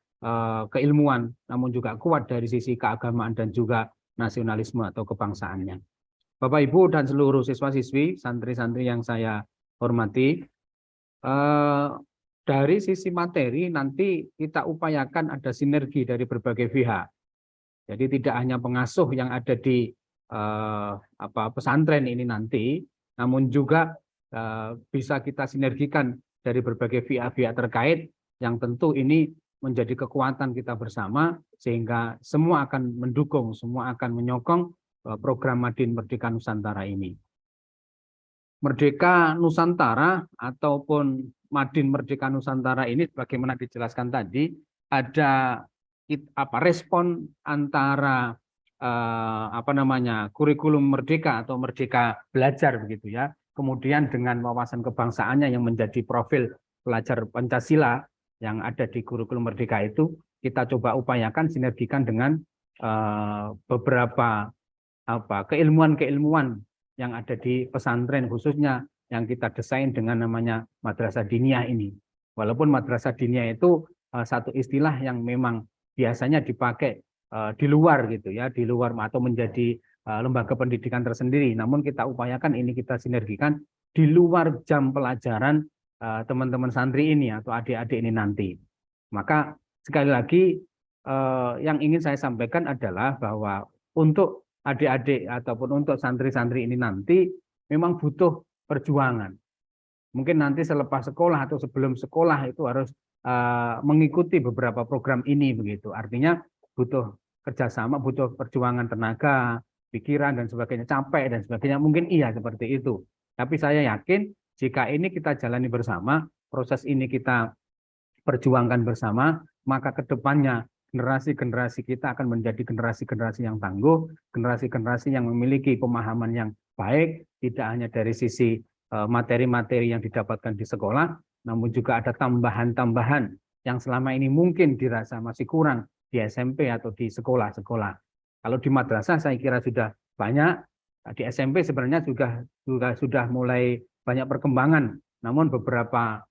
keilmuan, namun juga kuat dari sisi keagamaan dan juga nasionalisme atau kebangsaannya. Bapak Ibu dan seluruh siswa-siswi, santri-santri yang saya hormati, dari sisi materi nanti kita upayakan ada sinergi dari berbagai pihak. Jadi tidak hanya pengasuh yang ada di pesantren ini nanti, namun juga bisa kita sinergikan dari berbagai pihak-pihak terkait yang tentu ini menjadi kekuatan kita bersama, sehingga semua akan mendukung, semua akan menyokong program Madin Merdeka Nusantara ini. Merdeka Nusantara ataupun Madin Merdeka Nusantara ini sebagaimana dijelaskan tadi, ada respon antara kurikulum merdeka atau merdeka belajar begitu ya, kemudian dengan wawasan kebangsaannya yang menjadi profil pelajar Pancasila yang ada di kurikulum merdeka itu, kita coba upayakan sinergikan dengan beberapa keilmuan-keilmuan yang ada di pesantren, khususnya yang kita desain dengan namanya madrasah diniyah ini. Walaupun madrasah diniyah itu satu istilah yang memang biasanya dipakai di luar gitu ya, di luar atau menjadi lembaga pendidikan tersendiri. Namun kita upayakan ini kita sinergikan di luar jam pelajaran teman-teman santri ini atau adik-adik ini nanti. Maka sekali lagi yang ingin saya sampaikan adalah bahwa untuk adik-adik ataupun untuk santri-santri ini nanti memang butuh perjuangan. Mungkin nanti selepas sekolah atau sebelum sekolah itu harus mengikuti beberapa program ini begitu. Artinya butuh kerjasama, butuh perjuangan tenaga, pikiran dan sebagainya, capek dan sebagainya. Mungkin iya seperti itu. Tapi saya yakin jika ini kita jalani bersama, proses ini kita perjuangkan bersama, maka ke depannya generasi-generasi kita akan menjadi generasi-generasi yang tangguh, generasi-generasi yang memiliki pemahaman yang baik, tidak hanya dari sisi materi-materi yang didapatkan di sekolah, namun juga ada tambahan-tambahan yang selama ini mungkin dirasa masih kurang di SMP atau di sekolah-sekolah. Kalau di madrasah saya kira sudah banyak, di SMP sebenarnya juga sudah mulai banyak perkembangan, namun beberapa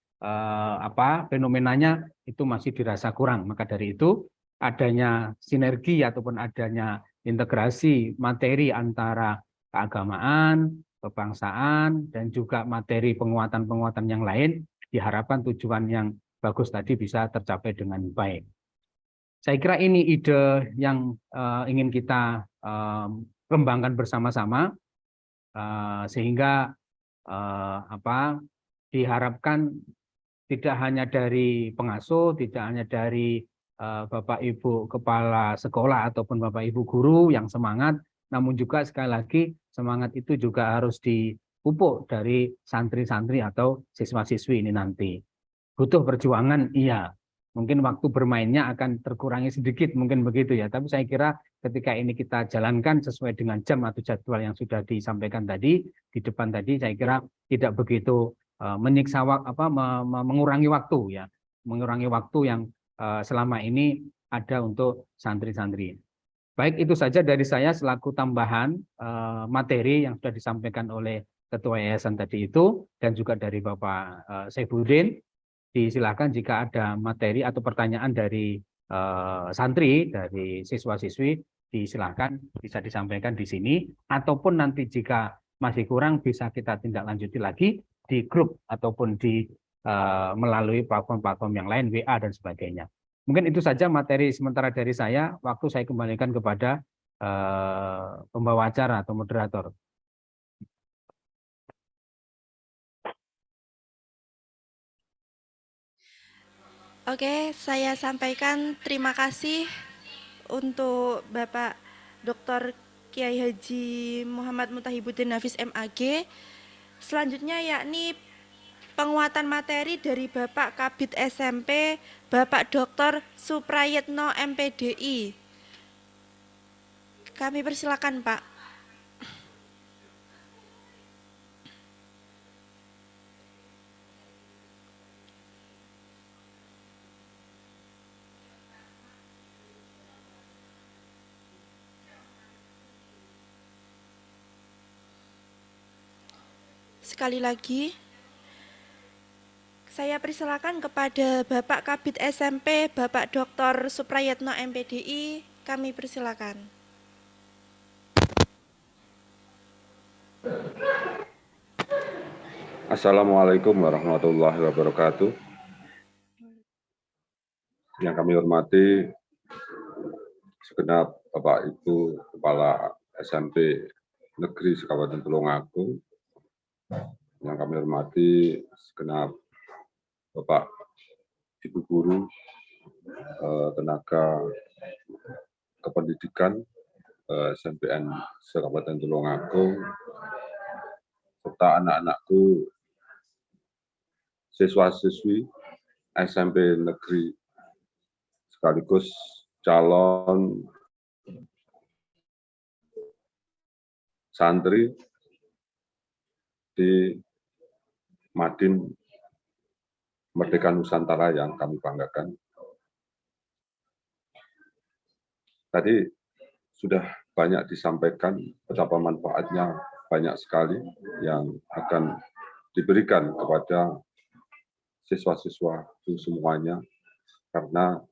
fenomenanya itu masih dirasa kurang. Maka dari itu adanya sinergi ataupun adanya integrasi materi antara keagamaan, kebangsaan, dan juga materi penguatan-penguatan yang lain, diharapkan tujuan yang bagus tadi bisa tercapai dengan baik. Saya kira ini ide yang ingin kita kembangkan bersama-sama, sehingga diharapkan tidak hanya dari pengasuh, tidak hanya dari Bapak Ibu Kepala Sekolah ataupun Bapak Ibu Guru yang semangat, namun juga sekali lagi semangat itu juga harus dipupuk dari santri-santri atau siswa-siswi ini nanti. Butuh perjuangan, iya. Mungkin waktu bermainnya akan terkurangi sedikit, mungkin begitu ya. Tapi saya kira ketika ini kita jalankan sesuai dengan jam atau jadwal yang sudah disampaikan tadi, di depan tadi, saya kira tidak begitu menyiksa, mengurangi waktu ya. Mengurangi waktu yang selama ini ada untuk santri-santri. Baik, itu saja dari saya selaku tambahan materi yang sudah disampaikan oleh Ketua Yayasan tadi itu, dan juga dari Bapak Saifuddin. Disilakan jika ada materi atau pertanyaan dari santri, dari siswa-siswi, disilakan bisa disampaikan di sini, ataupun nanti jika masih kurang bisa kita tindak lanjuti lagi di grup ataupun di melalui platform-platform yang lain, WA dan sebagainya. Mungkin itu saja materi sementara dari saya. Waktu saya kembalikan kepada pembawa acara atau moderator. Oke, saya sampaikan terima kasih untuk Bapak Dr. Kiai Haji Muhammad Mutahibuddin Hafiz MAG. Selanjutnya yakni penguatan materi dari Bapak Kabid SMP, Bapak Dr. Suprayetno MPDI. Kami persilakan, Pak. Sekali lagi, saya persilakan kepada Bapak Kabid SMP, Bapak Dr. Suprayetno MPDI, kami persilakan. Assalamualaikum warahmatullahi wabarakatuh. Yang kami hormati segenap Bapak Ibu Kepala SMP Negeri Sekabupaten Tulungagung, yang kami hormati segenap Bapak Ibu Guru, tenaga kependidikan SMPN Sekabupaten Tulungagung, serta anak-anakku siswa-siswi SMP Negeri sekaligus calon santri di Madin Merdeka Nusantara yang kami banggakan. Tadi sudah banyak disampaikan betapa manfaatnya banyak sekali yang akan diberikan kepada siswa-siswa itu semuanya, karena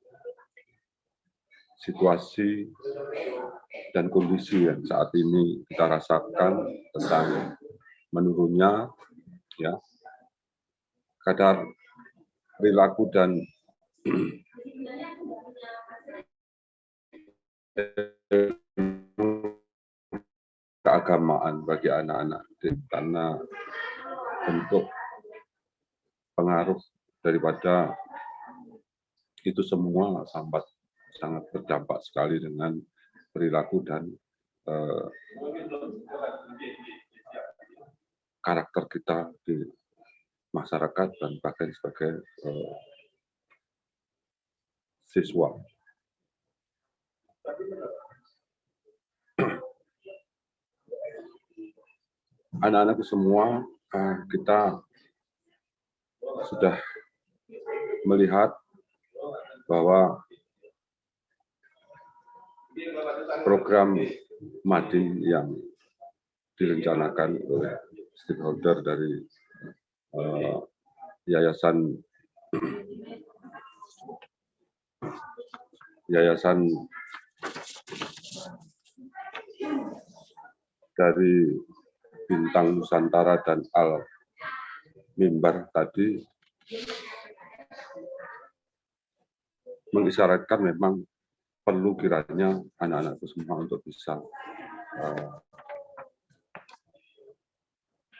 situasi dan kondisi yang saat ini kita rasakan tentang menurunnya ya kadar perilaku dan keagamaan bagi anak-anak didik, karena bentuk pengaruh daripada itu semua sangat berdampak sekali dengan perilaku dan karakter kita di masyarakat dan bahkan sebagai siswa. Anak-anak semua kita sudah melihat bahwa program Madin yang direncanakan oleh stakeholder dari yayasan dari Bintang Nusantara dan Al Mimbar tadi mengisyaratkan memang perlu kiranya anak-anak semua untuk bisa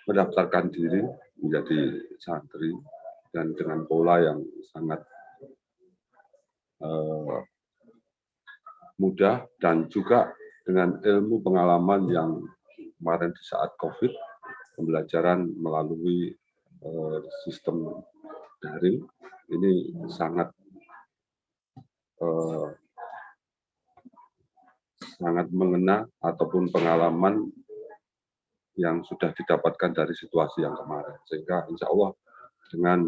mendaftarkan diri menjadi santri dan dengan pola yang sangat mudah dan juga dengan ilmu pengalaman yang kemarin di saat COVID, pembelajaran melalui sistem daring ini sangat mengena ataupun pengalaman yang sudah didapatkan dari situasi yang kemarin, sehingga insya Allah dengan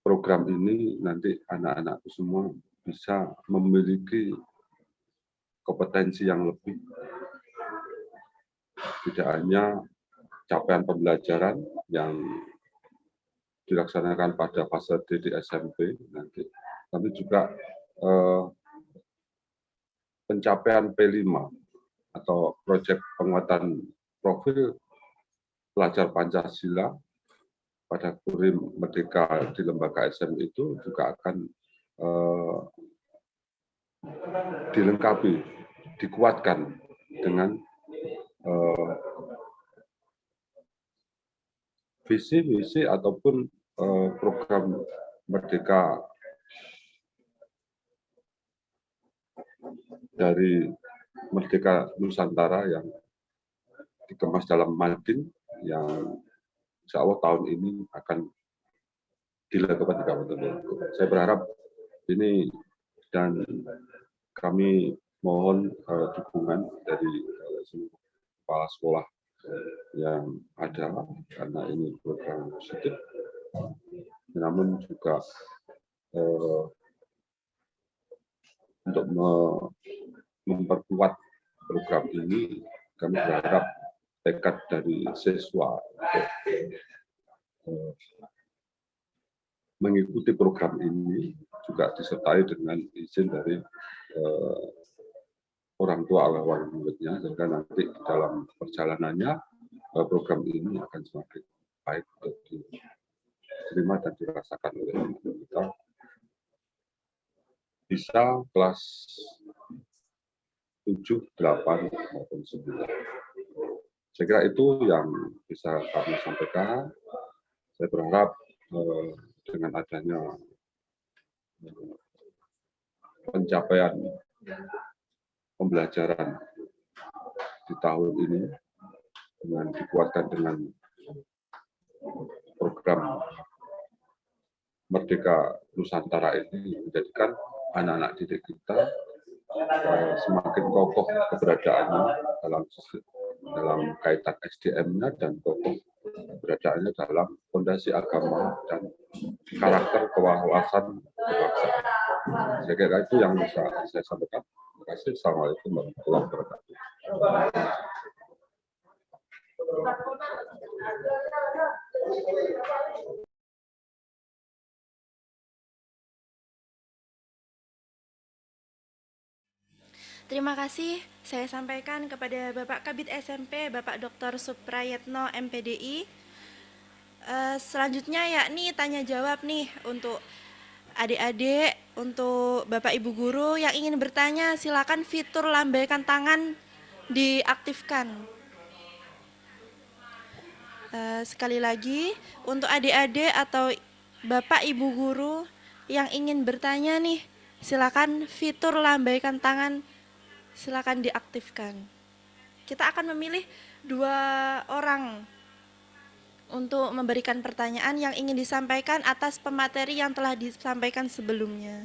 program ini nanti anak-anak semua bisa memiliki kompetensi yang lebih, tidak hanya capaian pembelajaran yang dilaksanakan pada fase D di SMP nanti, tapi juga pencapaian P5 atau proyek penguatan profil pelajar Pancasila pada kurikulum Merdeka di lembaga SM itu juga akan dilengkapi, dikuatkan dengan visi misi ataupun program Merdeka dari Merdeka Nusantara yang dikemas dalam Madin yang insya Allah tahun ini akan dilakukan di Kabupaten Bogor. Saya berharap ini dan kami mohon dukungan dari seluruh kepala sekolah yang ada karena ini program positif, namun juga untuk memperkuat program ini kami berharap tekad dari siswa untuk mengikuti program ini juga disertai dengan izin dari orang tua atau wali muridnya, sehingga nanti dalam perjalanannya program ini akan semakin baik untuk diterima dan dirasakan oleh kita. Bisa kelas 7, 8, maupun 9. Saya kira itu yang bisa kami sampaikan. Saya berharap dengan adanya pencapaian pembelajaran di tahun ini dengan dikuatkan dengan program Merdeka Nusantara ini menjadikan anak-anak didik kita semakin kokoh keberadaannya dalam kaitan SDM-nya dan kokoh keberadaannya dalam fondasi agama dan karakter kewawasan kebangsaan. Saya kira itu yang bisa saya sampaikan. Terima kasih. Assalamualaikum warahmatullahi wabarakatuh. Terima kasih saya sampaikan kepada Bapak Kabid SMP, Bapak Dr. Suprayetno MPDI. Selanjutnya yakni tanya jawab nih untuk adik-adik, untuk Bapak Ibu guru yang ingin bertanya, silakan fitur lambaikan tangan diaktifkan. Sekali lagi, untuk adik-adik atau Bapak Ibu guru yang ingin bertanya nih, silakan fitur lambaikan tangan, silakan diaktifkan. Kita akan memilih 2 orang untuk memberikan pertanyaan yang ingin disampaikan atas pemateri yang telah disampaikan sebelumnya.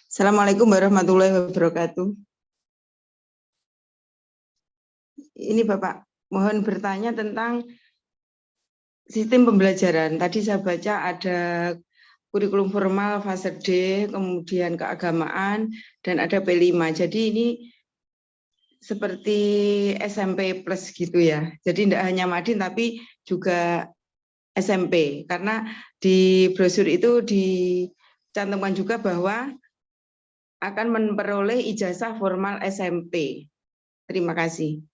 Assalamualaikum warahmatullahi wabarakatuh. Ini Bapak, mohon bertanya tentang sistem pembelajaran. Tadi saya baca ada kurikulum formal fase D, kemudian keagamaan, dan ada P5. Jadi ini seperti SMP plus gitu ya. Jadi tidak hanya Madin tapi juga SMP. Karena di brosur itu dicantumkan juga bahwa akan memperoleh ijazah formal SMP. Terima kasih.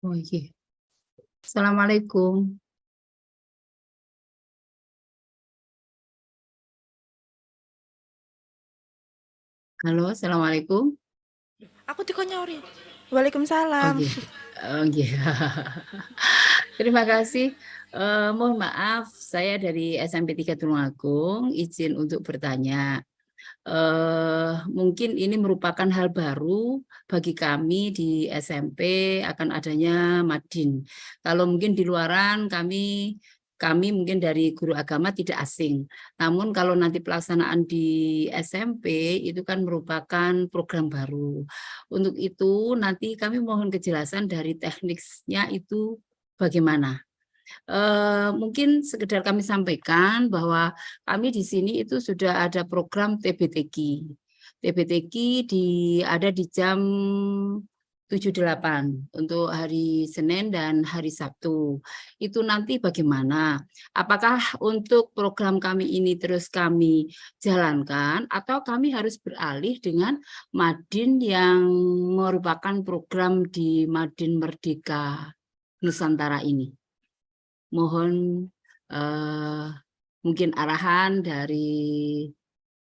Oh iya. Assalamualaikum. Halo, Assalamualaikum. Aku tiko nyauri. Oh Waalaikumsalam. iya. Oh iya. Terima kasih. Mohon maaf, saya dari SMP 3 Tulungagung, izin untuk bertanya. Mungkin ini merupakan hal baru bagi kami di SMP akan adanya Madin. Kalau mungkin di luaran kami mungkin dari guru agama tidak asing. Namun kalau nanti pelaksanaan di SMP itu kan merupakan program baru. Untuk itu nanti kami mohon kejelasan dari teknisnya itu bagaimana. Mungkin sekedar kami sampaikan bahwa kami di sini itu sudah ada program TBTQ. TBTQ ada di jam 7.8 untuk hari Senin dan hari Sabtu. Itu nanti bagaimana? Apakah untuk program kami ini terus kami jalankan atau kami harus beralih dengan Madin yang merupakan program di Madin Merdeka Nusantara ini? Mohon mungkin arahan dari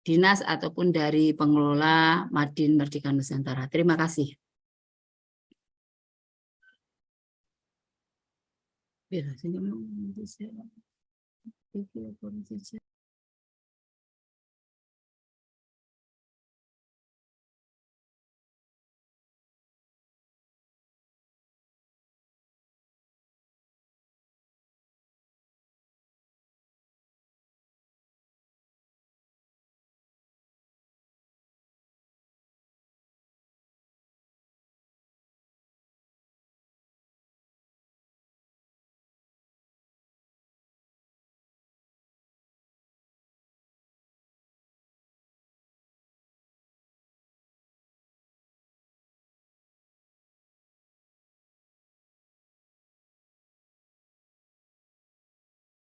dinas ataupun dari pengelola Madin Merdeka Nusantara. Terima kasih.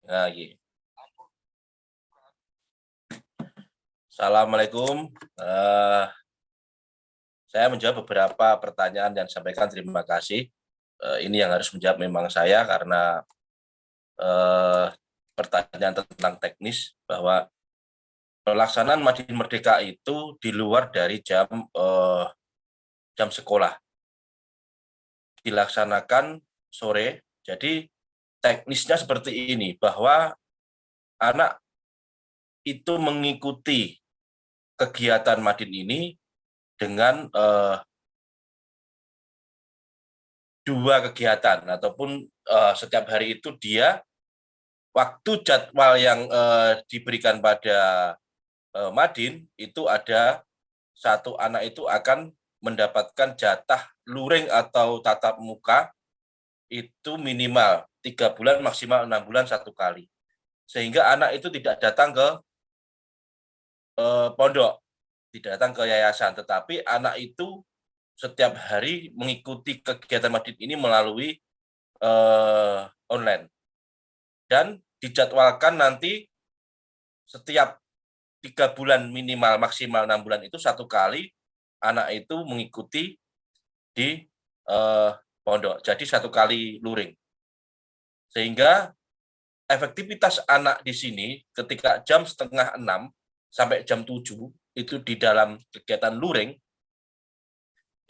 Nah, iya. Assalamualaikum. Saya menjawab beberapa pertanyaan dan sampaikan terima kasih. Ini yang harus menjawab memang saya karena pertanyaan tentang teknis bahwa pelaksanaan Madin Merdeka itu di luar dari jam sekolah. Dilaksanakan sore. Jadi teknisnya seperti ini bahwa anak itu mengikuti kegiatan Madin ini dengan dua kegiatan ataupun setiap hari itu dia waktu jadwal yang diberikan pada Madin itu ada satu anak itu akan mendapatkan jatah luring atau tatap muka itu minimal 3 bulan maksimal 6 bulan 1 kali. Sehingga anak itu tidak datang ke pondok, tidak datang ke yayasan, tetapi anak itu setiap hari mengikuti kegiatan Madin ini melalui online. Dan dijadwalkan nanti setiap 3 bulan minimal maksimal 6 bulan itu 1 kali anak itu mengikuti di pondok. Jadi 1 kali luring. Sehingga efektivitas anak di sini ketika jam 5:30 sampai jam 7 itu di dalam kegiatan luring,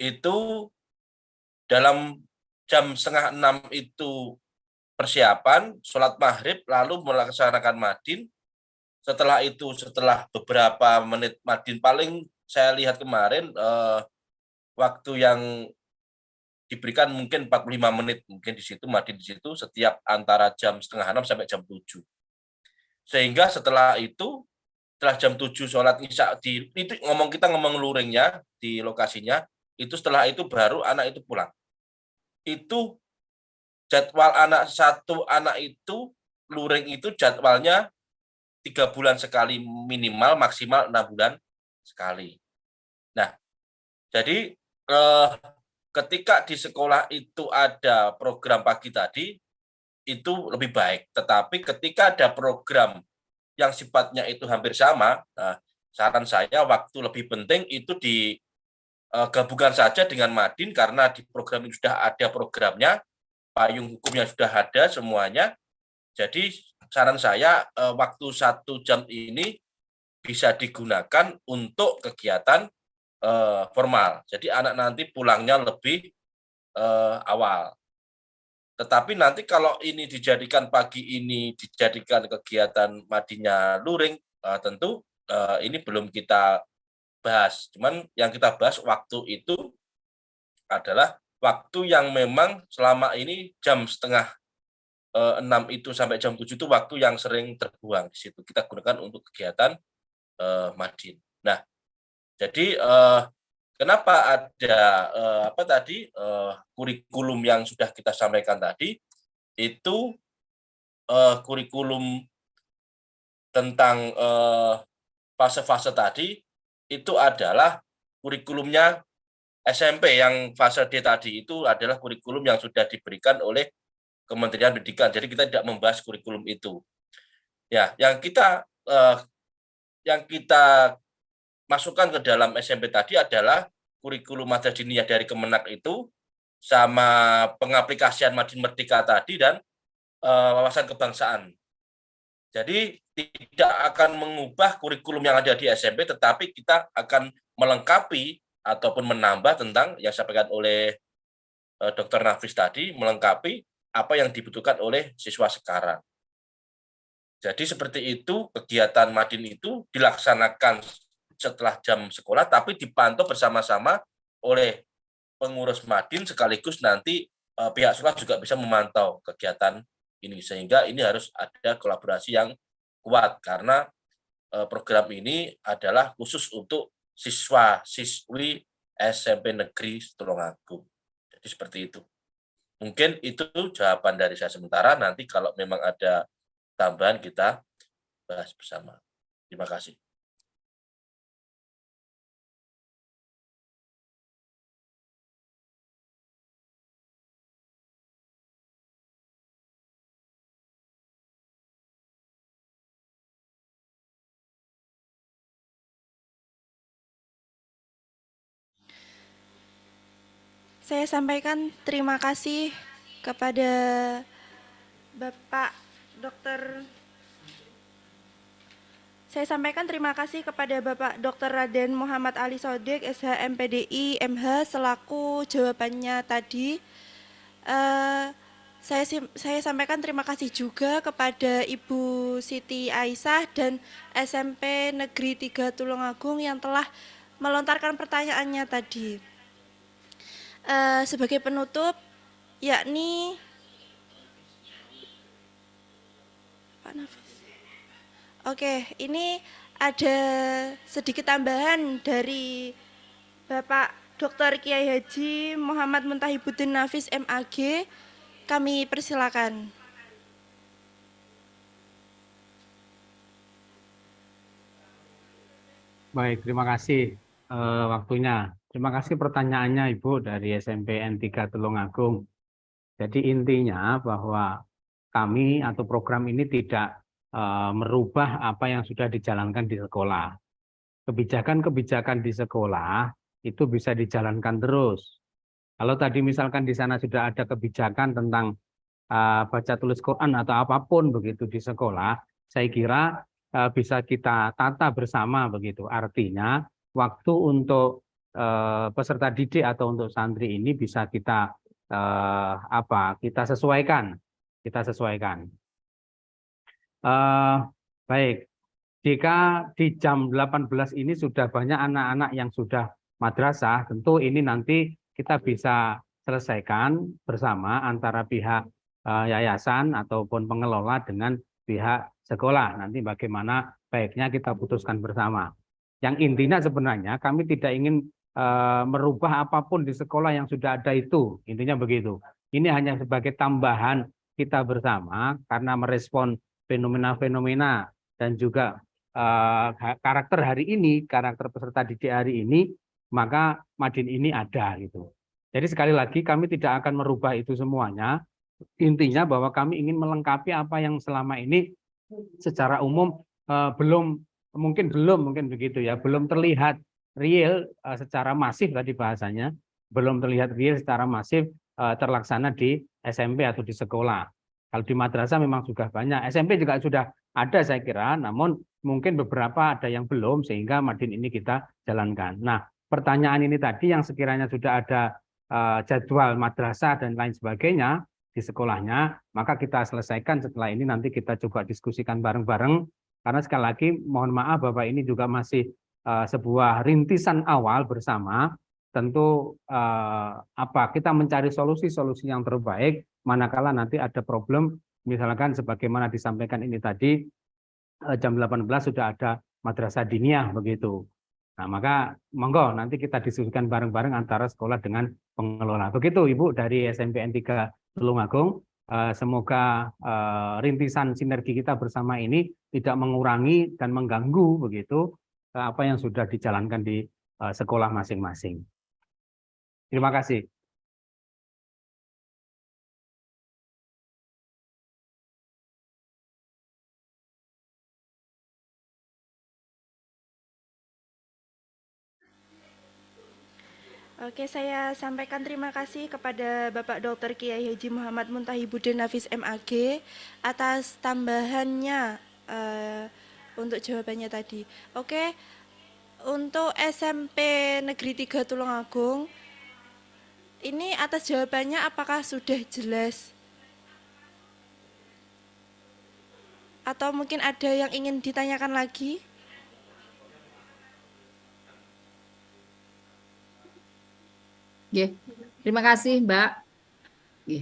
itu dalam jam 5:30 itu persiapan, sholat maghrib, lalu melaksanakan Madin. Setelah itu, setelah beberapa menit Madin, paling saya lihat kemarin waktu yang diberikan mungkin 45 menit, mungkin di situ Madin di situ setiap antara jam 5:30 sampai jam 7. Sehingga setelah itu, setelah jam 7 sholat isya itu kita ngomong luringnya di lokasinya, itu setelah itu baru anak itu pulang. Itu jadwal satu anak itu luring itu jadwalnya 3 bulan sekali minimal, maksimal 6 bulan sekali. Nah, jadi ketika di sekolah itu ada program pagi tadi, itu lebih baik. Tetapi ketika ada program yang sifatnya itu hampir sama, saran saya waktu lebih penting itu di gabungkan saja dengan Madin karena di program ini sudah ada programnya, payung hukumnya sudah ada semuanya. Jadi saran saya waktu 1 jam ini bisa digunakan untuk kegiatan formal. Jadi anak nanti pulangnya lebih awal. Tetapi nanti kalau ini dijadikan pagi ini dijadikan kegiatan Madinnya luring, tentu ini belum kita bahas. Cuman yang kita bahas waktu itu adalah waktu yang memang selama ini jam setengah 6 itu sampai jam 7 itu waktu yang sering terbuang di situ. Kita gunakan untuk kegiatan Madin. Nah, jadi kenapa ada kurikulum yang sudah kita sampaikan tadi itu kurikulum tentang fase-fase tadi itu adalah kurikulumnya SMP yang fase D tadi itu adalah kurikulum yang sudah diberikan oleh Kementerian Pendidikan. Jadi kita tidak membahas kurikulum itu. Ya, yang kita masukkan ke dalam SMP tadi adalah kurikulum Mada Diniyah dari Kemenak itu sama pengaplikasian Madin Merdeka tadi dan wawasan kebangsaan. Jadi tidak akan mengubah kurikulum yang ada di SMP, tetapi kita akan melengkapi ataupun menambah tentang yang disampaikan oleh Dr. Nafis tadi, melengkapi apa yang dibutuhkan oleh siswa sekarang. Jadi seperti itu, kegiatan Madin itu dilaksanakan setelah jam sekolah, tapi dipantau bersama-sama oleh pengurus Madin sekaligus nanti pihak sekolah juga bisa memantau kegiatan ini, sehingga ini harus ada kolaborasi yang kuat karena program ini adalah khusus untuk siswa-siswi SMP Negeri Tulungagung. Jadi seperti itu. Mungkin itu jawaban dari saya sementara, nanti kalau memang ada tambahan kita bahas bersama. Terima kasih. Saya sampaikan terima kasih kepada Bapak Dr. Saya sampaikan terima kasih kepada Bapak Dr. Raden Muhammad Ali Sodik, SH MPDI MH selaku jawabannya tadi. Saya sampaikan terima kasih juga kepada Ibu Siti Aisyah dan SMP Negeri 3 Tulungagung yang telah melontarkan pertanyaannya tadi. Sebagai penutup, yakni Pak Nafis. Oke, ini ada sedikit tambahan dari Bapak Dr. Kiai Haji Muhammad Muntahibuddin Nafis MAG. Kami persilakan. Baik, terima kasih waktunya. Terima kasih pertanyaannya Ibu dari SMP N3 Tulungagung. Jadi intinya bahwa kami atau program ini tidak merubah apa yang sudah dijalankan di sekolah. Kebijakan-kebijakan di sekolah itu bisa dijalankan terus. Kalau tadi misalkan di sana sudah ada kebijakan tentang baca tulis Quran atau apapun begitu di sekolah, saya kira bisa kita tata bersama begitu. Artinya waktu untuk peserta didik atau untuk santri ini bisa kita sesuaikan. Baik, jika di jam 18 ini sudah banyak anak-anak yang sudah madrasah, tentu ini nanti kita bisa selesaikan bersama antara pihak yayasan ataupun pengelola dengan pihak sekolah. Nanti bagaimana baiknya kita putuskan bersama. Yang intinya sebenarnya kami tidak ingin merubah apapun di sekolah yang sudah ada itu. Intinya begitu. Ini hanya sebagai tambahan kita bersama karena merespon fenomena-fenomena dan juga karakter hari ini, karakter peserta didik hari ini, maka Madin ini ada gitu. Jadi sekali lagi kami tidak akan merubah itu semuanya. Intinya bahwa kami ingin melengkapi apa yang selama ini secara umum mungkin begitu ya, belum terlihat real secara masif tadi bahasanya, belum terlihat real secara masif terlaksana di SMP atau di sekolah. Kalau di madrasah memang sudah banyak, SMP juga sudah ada saya kira, namun mungkin beberapa ada yang belum sehingga Madin ini kita jalankan. Nah, pertanyaan ini tadi yang sekiranya sudah ada jadwal madrasah dan lain sebagainya di sekolahnya, maka kita selesaikan setelah ini, nanti kita coba diskusikan bareng-bareng, karena sekali lagi mohon maaf Bapak, ini juga masih sebuah rintisan awal bersama. Tentu kita mencari solusi-solusi yang terbaik manakala nanti ada problem, misalkan sebagaimana disampaikan ini tadi, jam 18 sudah ada madrasah diniyah begitu. Nah, maka monggo nanti kita diskusikan bareng-bareng antara sekolah dengan pengelola. Begitu Ibu dari SMPN 3 Tulungagung. Semoga rintisan sinergi kita bersama ini tidak mengurangi dan mengganggu begitu apa yang sudah dijalankan di sekolah masing-masing. Terima kasih. Oke, saya sampaikan terima kasih kepada Bapak Dr. Kiai Haji Muhammad Muntahibuddin Nafis MAG atas tambahannya untuk jawabannya tadi. Oke, untuk SMP Negeri 3 Tulungagung, ini atas jawabannya apakah sudah jelas? Atau mungkin ada yang ingin ditanyakan lagi? Terima kasih Mbak Ya.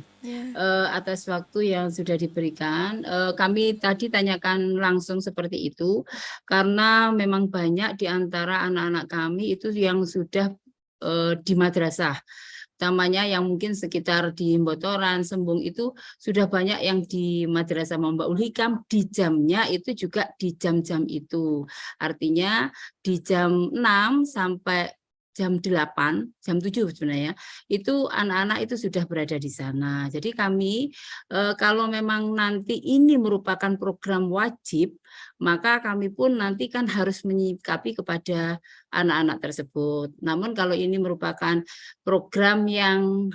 atas waktu yang sudah diberikan. Kami tadi tanyakan langsung seperti itu karena memang banyak di antara anak-anak kami itu yang sudah di madrasah. Utamanya yang mungkin sekitar di Botoran, Sembung itu sudah banyak yang di Madrasah Mambaul Hikam, di jamnya itu juga di jam-jam itu. Artinya di jam 6 sampai jam 8, jam 7 sebenarnya, itu anak-anak itu sudah berada di sana. Jadi kami kalau memang nanti ini merupakan program wajib, maka kami pun nanti kan harus menyikapi kepada anak-anak tersebut. Namun kalau ini merupakan program yang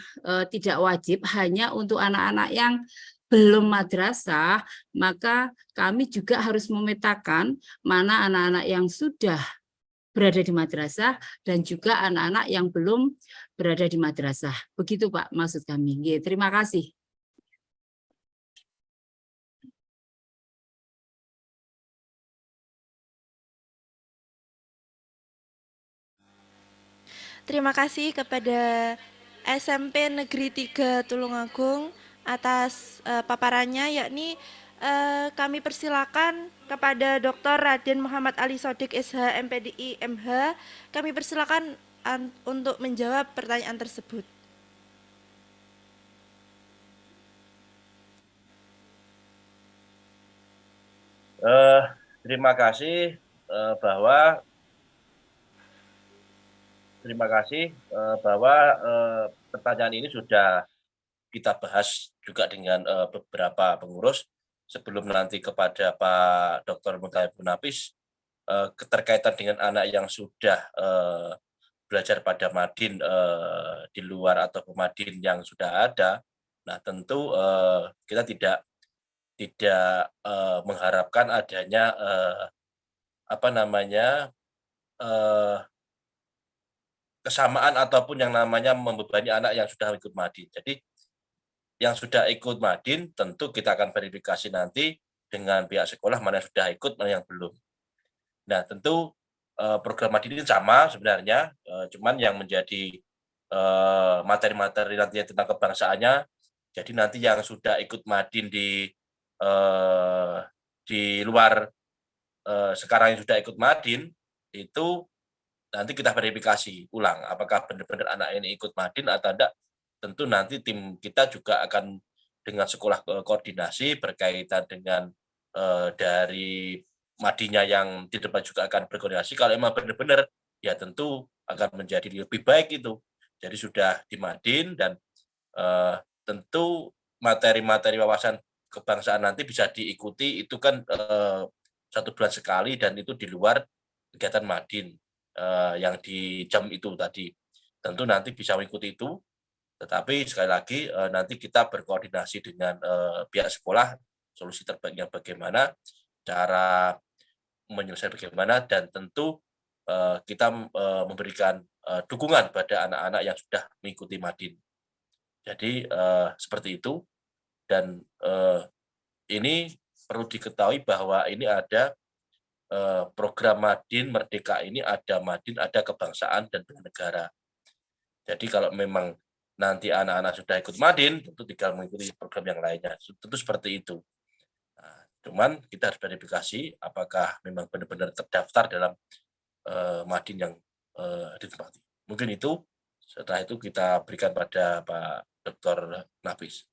tidak wajib, hanya untuk anak-anak yang belum madrasah, maka kami juga harus memetakan mana anak-anak yang sudah berada di madrasah dan juga anak-anak yang belum berada di madrasah. Begitu Pak maksud kami. Terima kasih. Terima kasih kepada SMP Negeri 3 Tulungagung atas paparannya, yakni kami persilakan kepada Dr. Raden Muhammad Ali Sodik SH MPDI MH. Kami persilakan untuk menjawab pertanyaan tersebut. Terima kasih bahwa pertanyaan ini sudah kita bahas juga dengan beberapa pengurus sebelum nanti kepada Pak Dr. Muntahibuddin Nafis keterkaitan dengan anak yang sudah belajar pada Madin di luar atau Madin yang sudah ada. Nah, tentu kita tidak mengharapkan adanya kesamaan ataupun yang namanya membebani anak yang sudah ikut Madin. Jadi yang sudah ikut Madin tentu kita akan verifikasi nanti dengan pihak sekolah mana yang sudah ikut, mana yang belum. Nah, tentu program Madin ini sama sebenarnya, cuman yang menjadi materi-materi nantinya tentang kebangsaannya. Jadi nanti yang sudah ikut Madin di luar sekarang yang sudah ikut Madin itu nanti kita verifikasi ulang apakah benar-benar anak ini ikut Madin atau tidak. Tentu nanti tim kita juga akan dengan sekolah koordinasi berkaitan dengan dari Madinya yang di depan juga akan berkoordinasi. Kalau memang benar-benar ya tentu akan menjadi lebih baik itu. Jadi sudah di Madin dan tentu materi-materi wawasan kebangsaan nanti bisa diikuti itu kan 1 bulan sekali dan itu di luar kegiatan Madin. yang di jam itu tadi. Tentu nanti bisa mengikuti itu, tetapi sekali lagi nanti kita berkoordinasi dengan pihak sekolah, solusi terbaiknya bagaimana, cara menyelesaikan bagaimana, dan tentu kita memberikan dukungan pada anak-anak yang sudah mengikuti Madin. Jadi seperti itu, dan ini perlu diketahui bahwa ini ada program Madin Merdeka ini, ada Madin, ada kebangsaan dan negara. Jadi kalau memang nanti anak-anak sudah ikut Madin, tentu tinggal mengikuti program yang lainnya. Tentu seperti itu. Nah, cuman kita harus verifikasi apakah memang benar-benar terdaftar dalam Madin yang ditempati. Mungkin itu. Setelah itu kita berikan pada Pak Dr. Nafis.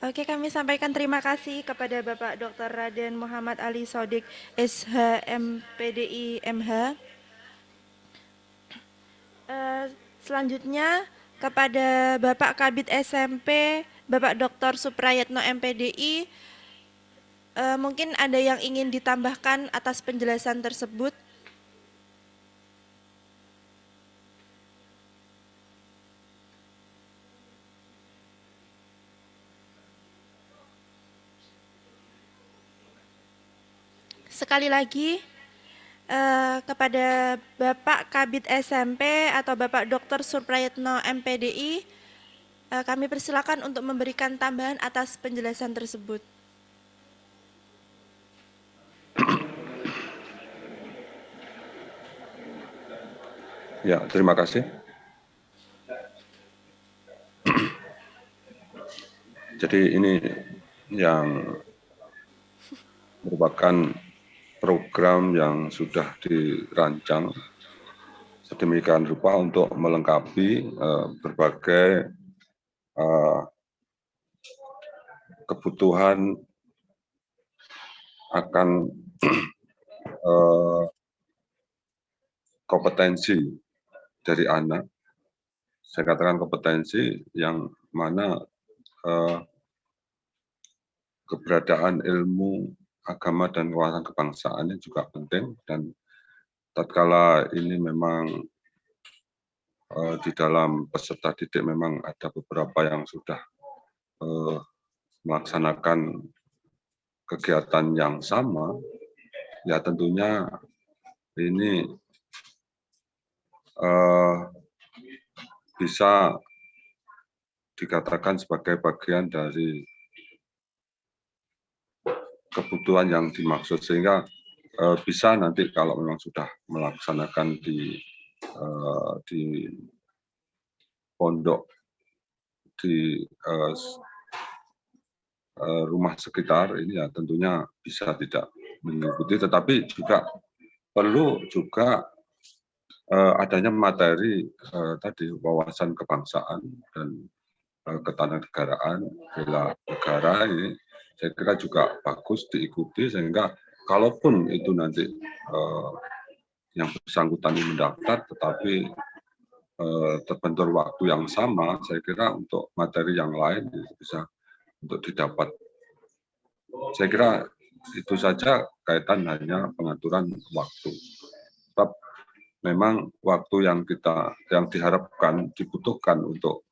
Oke, kami sampaikan terima kasih kepada Bapak Dr. Raden Muhammad Ali Sodik, SH, MPDI, MH. Selanjutnya kepada Bapak Kabid SMP, Bapak Dr. Suprayatno, MPDI, mungkin ada yang ingin ditambahkan atas penjelasan tersebut. Sekali lagi, kepada Bapak Kabid SMP atau Bapak Dr. Suprayatno, MPDI, kami persilakan untuk memberikan tambahan atas penjelasan tersebut. Ya, terima kasih. Jadi ini yang merupakan program yang sudah dirancang sedemikian rupa untuk melengkapi berbagai kebutuhan akan kompetensi dari anak. Saya katakan kompetensi yang mana keberadaan ilmu agama dan wawasan kebangsaan ini juga penting, dan tatkala ini memang di dalam peserta didik memang ada beberapa yang sudah melaksanakan kegiatan yang sama, ya tentunya ini bisa dikatakan sebagai bagian dari kebutuhan yang dimaksud, sehingga bisa nanti kalau memang sudah melaksanakan di pondok, di rumah sekitar ini, ya tentunya bisa tidak mengikuti, tetapi juga perlu juga adanya materi tadi wawasan kebangsaan dan ketandanegaraan, bela negara ini saya kira juga bagus diikuti, sehingga kalaupun itu nanti yang bersangkutan ini mendaftar tetapi terbentur waktu yang sama, saya kira untuk materi yang lain bisa untuk didapat. Saya kira itu saja kaitan hanya pengaturan waktu. Sebab memang waktu yang diharapkan, dibutuhkan untuk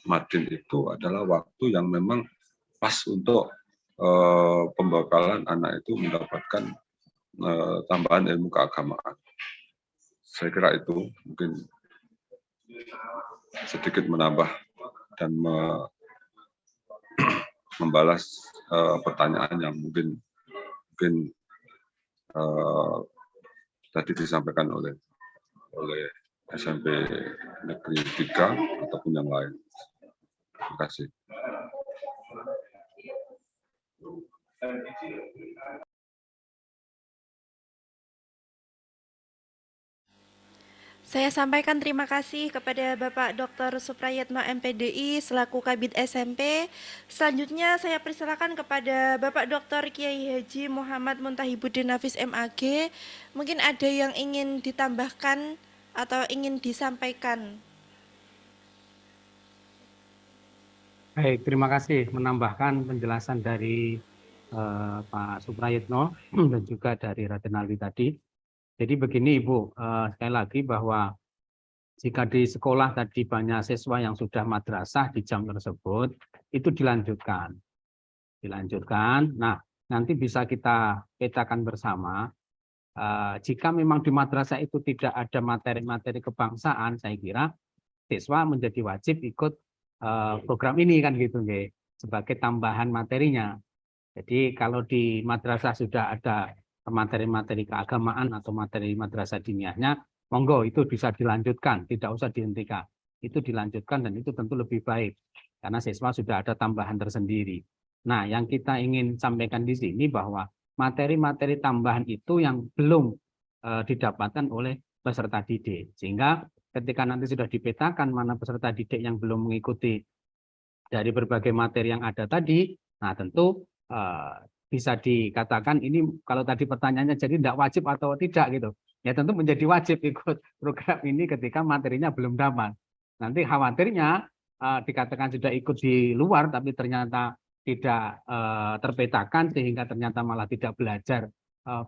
Madin itu adalah waktu yang memang pas untuk pembekalan anak itu mendapatkan tambahan ilmu keagamaan. Saya kira itu mungkin sedikit menambah dan membalas pertanyaan yang mungkin tadi disampaikan oleh SMP Negeri 3 ataupun yang lain. Terima kasih. Saya sampaikan terima kasih kepada Bapak Dr. Suprayatno, MPDI, selaku Kabid SMP. Selanjutnya saya persilakan kepada Bapak Dr. Kiai Haji Muhammad Muntahibuddin Nafis, MAG. Mungkin ada yang ingin ditambahkan atau ingin disampaikan. Baik, terima kasih menambahkan penjelasan dari Pak Suprayitno dan juga dari Raden Alwi tadi. Jadi begini Ibu, sekali lagi bahwa jika di sekolah tadi banyak siswa yang sudah madrasah di jam tersebut, itu dilanjutkan. Nah, nanti bisa kita petakan bersama. Jika memang di madrasah itu tidak ada materi-materi kebangsaan, saya kira siswa menjadi wajib ikut program ini kan gitu, nggih, sebagai tambahan materinya. Jadi kalau di madrasah sudah ada materi-materi keagamaan atau materi madrasah diniyahnya, monggo itu bisa dilanjutkan, tidak usah dihentikan. Itu dilanjutkan dan itu tentu lebih baik karena siswa sudah ada tambahan tersendiri. Nah, yang kita ingin sampaikan di sini bahwa materi-materi tambahan itu yang belum didapatkan oleh peserta didik. Sehingga ketika nanti sudah dipetakan mana peserta didik yang belum mengikuti dari berbagai materi yang ada tadi, nah tentu bisa dikatakan ini kalau tadi pertanyaannya jadi tidak wajib atau tidak gitu. Ya tentu menjadi wajib ikut program ini ketika materinya belum dapat. Nanti khawatirnya dikatakan sudah ikut di luar tapi ternyata tidak terpetakan sehingga ternyata malah tidak belajar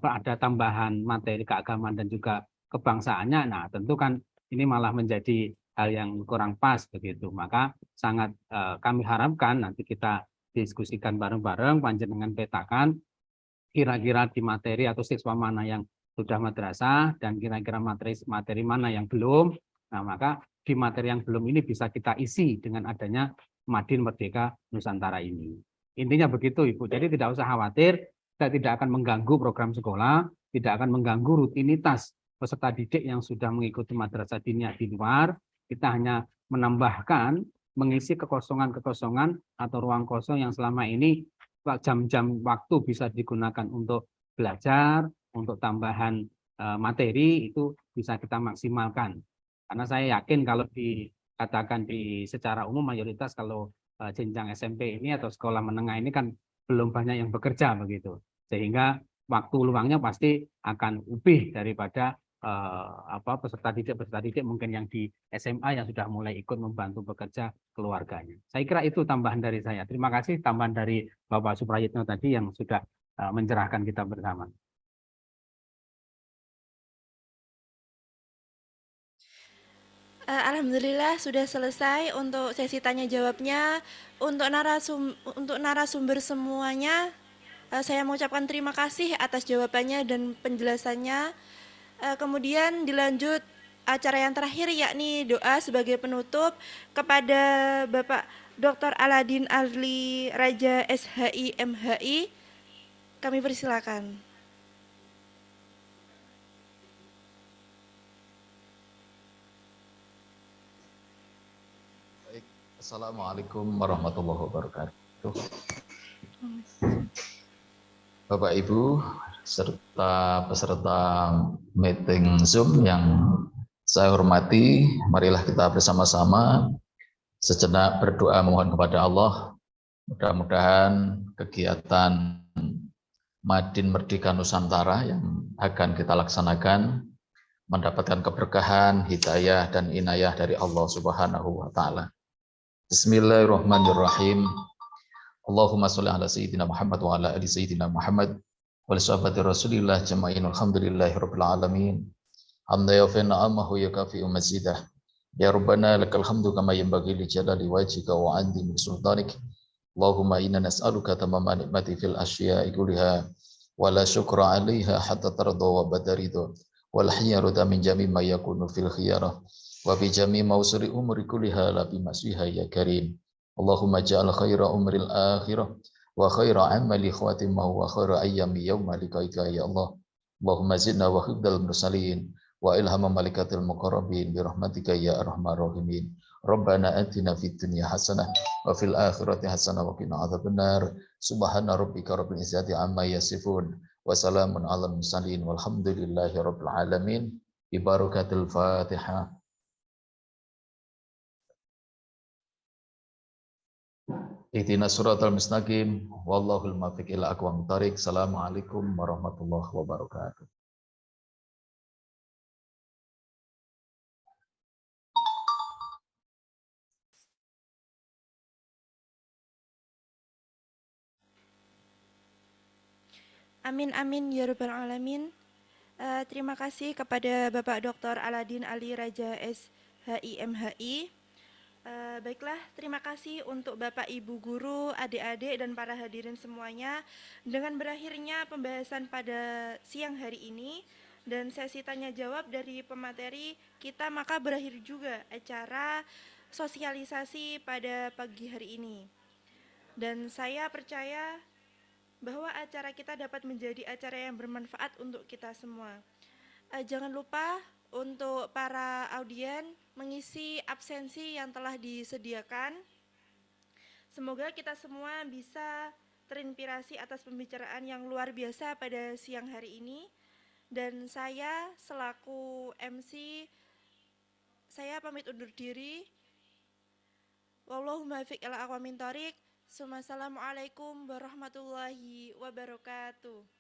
ada tambahan materi keagamaan dan juga kebangsaannya. Nah, tentu kan ini malah menjadi hal yang kurang pas begitu. Maka sangat kami harapkan nanti kita diskusikan bareng-bareng panjenengan petakan kira-kira di materi atau siswa mana yang sudah madrasah dan kira-kira materi mana yang belum. Nah, maka di materi yang belum ini bisa kita isi dengan adanya Madin Merdeka Nusantara ini. Intinya begitu, Ibu. Jadi tidak usah khawatir, kita tidak akan mengganggu program sekolah, tidak akan mengganggu rutinitas peserta didik yang sudah mengikuti madrasah diniyah di luar. Kita hanya menambahkan, mengisi kekosongan-kekosongan atau ruang kosong yang selama ini jam-jam waktu bisa digunakan untuk belajar, untuk tambahan materi itu bisa kita maksimalkan. Karena saya yakin kalau dikatakan secara umum mayoritas kalau jenjang SMP ini atau sekolah menengah ini kan belum banyak yang bekerja begitu. Sehingga waktu luangnya pasti akan lebih daripada peserta didik mungkin yang di SMA yang sudah mulai ikut membantu bekerja keluarganya. Saya kira itu tambahan dari saya. Terima kasih tambahan dari Bapak Suprayitno tadi yang sudah mencerahkan kita bersama. Alhamdulillah sudah selesai untuk sesi tanya jawabnya. Untuk narasumber semuanya, saya mengucapkan terima kasih atas jawabannya dan penjelasannya. Kemudian dilanjut acara yang terakhir yakni doa sebagai penutup kepada Bapak Dr. Aladin Arli Raja SHI MHI. Kami persilakan. Assalamualaikum warahmatullahi wabarakatuh. Bapak Ibu serta peserta meeting Zoom yang saya hormati, marilah kita bersama-sama sejenak berdoa memohon kepada Allah. Mudah-mudahan kegiatan Madin Merdeka Nusantara yang akan kita laksanakan mendapatkan keberkahan, hidayah dan inayah dari Allah Subhanahu wa taala. Bismillahirrahmanirrahim. Allahumma sholli ala sayyidina Muhammad wa ala ali sayyidina Muhammad wa li sahabati Rasulillah jama'in alhamdulillahirabbil alamin. Hamda yafi na'amahu yakafi mazidah. Ya Rabbana lakal hamdu kama yanbaghi li jalali wajhika wa 'azimi min sultanik. Allahumma inna nas'aluka tamama ni'mati fil asya'i kulliha wa la syukra 'alaiha hatta tarda wa badaridu wal hiyaruda min jami' ma yakunu fil khiyarah. Wa bi jami' mausuri umri kulliha la bi masiha ya karim. Allahumma ja'al khaira umril akhirah wa khaira amali khawatimahu wa khaira ayyami yawma likaika ya Allah. Allahumma zidna wa khibdal mursalin wa ilhama malikatil muqarrabin bi rahmatika ya arhamar rahimin. Rabbana atina fid dunya hasanah wa fil akhirati hasanah wa qina adzabannar. Subhana rabbika rabbil izzati amma yasifun wa salamun alal mursalin walhamdulillahi rabbil alamin. Bi barakatil Fatihah. Ihdinas siratal mustaqim wallahul muwaffiq ila aqwamit thoriq. Assalamualaikum warahmatullahi wabarakatuh. Amin amin ya rabbal alamin. Terima kasih kepada Bapak Dr. Aladin Ali Raja SHIMHI. Baiklah, terima kasih untuk Bapak Ibu guru, adik-adik dan para hadirin semuanya. Dengan berakhirnya pembahasan pada siang hari ini dan sesi tanya jawab dari pemateri kita, maka berakhir juga acara sosialisasi pada pagi hari ini. Dan saya percaya bahwa acara kita dapat menjadi acara yang bermanfaat untuk kita semua. Jangan lupa untuk para audien mengisi absensi yang telah disediakan. Semoga kita semua bisa terinspirasi atas pembicaraan yang luar biasa pada siang hari ini. Dan saya selaku MC, saya pamit undur diri. Wallahumma fiq ila aqwamin thoriq. Assalamualaikum warahmatullahi wabarakatuh.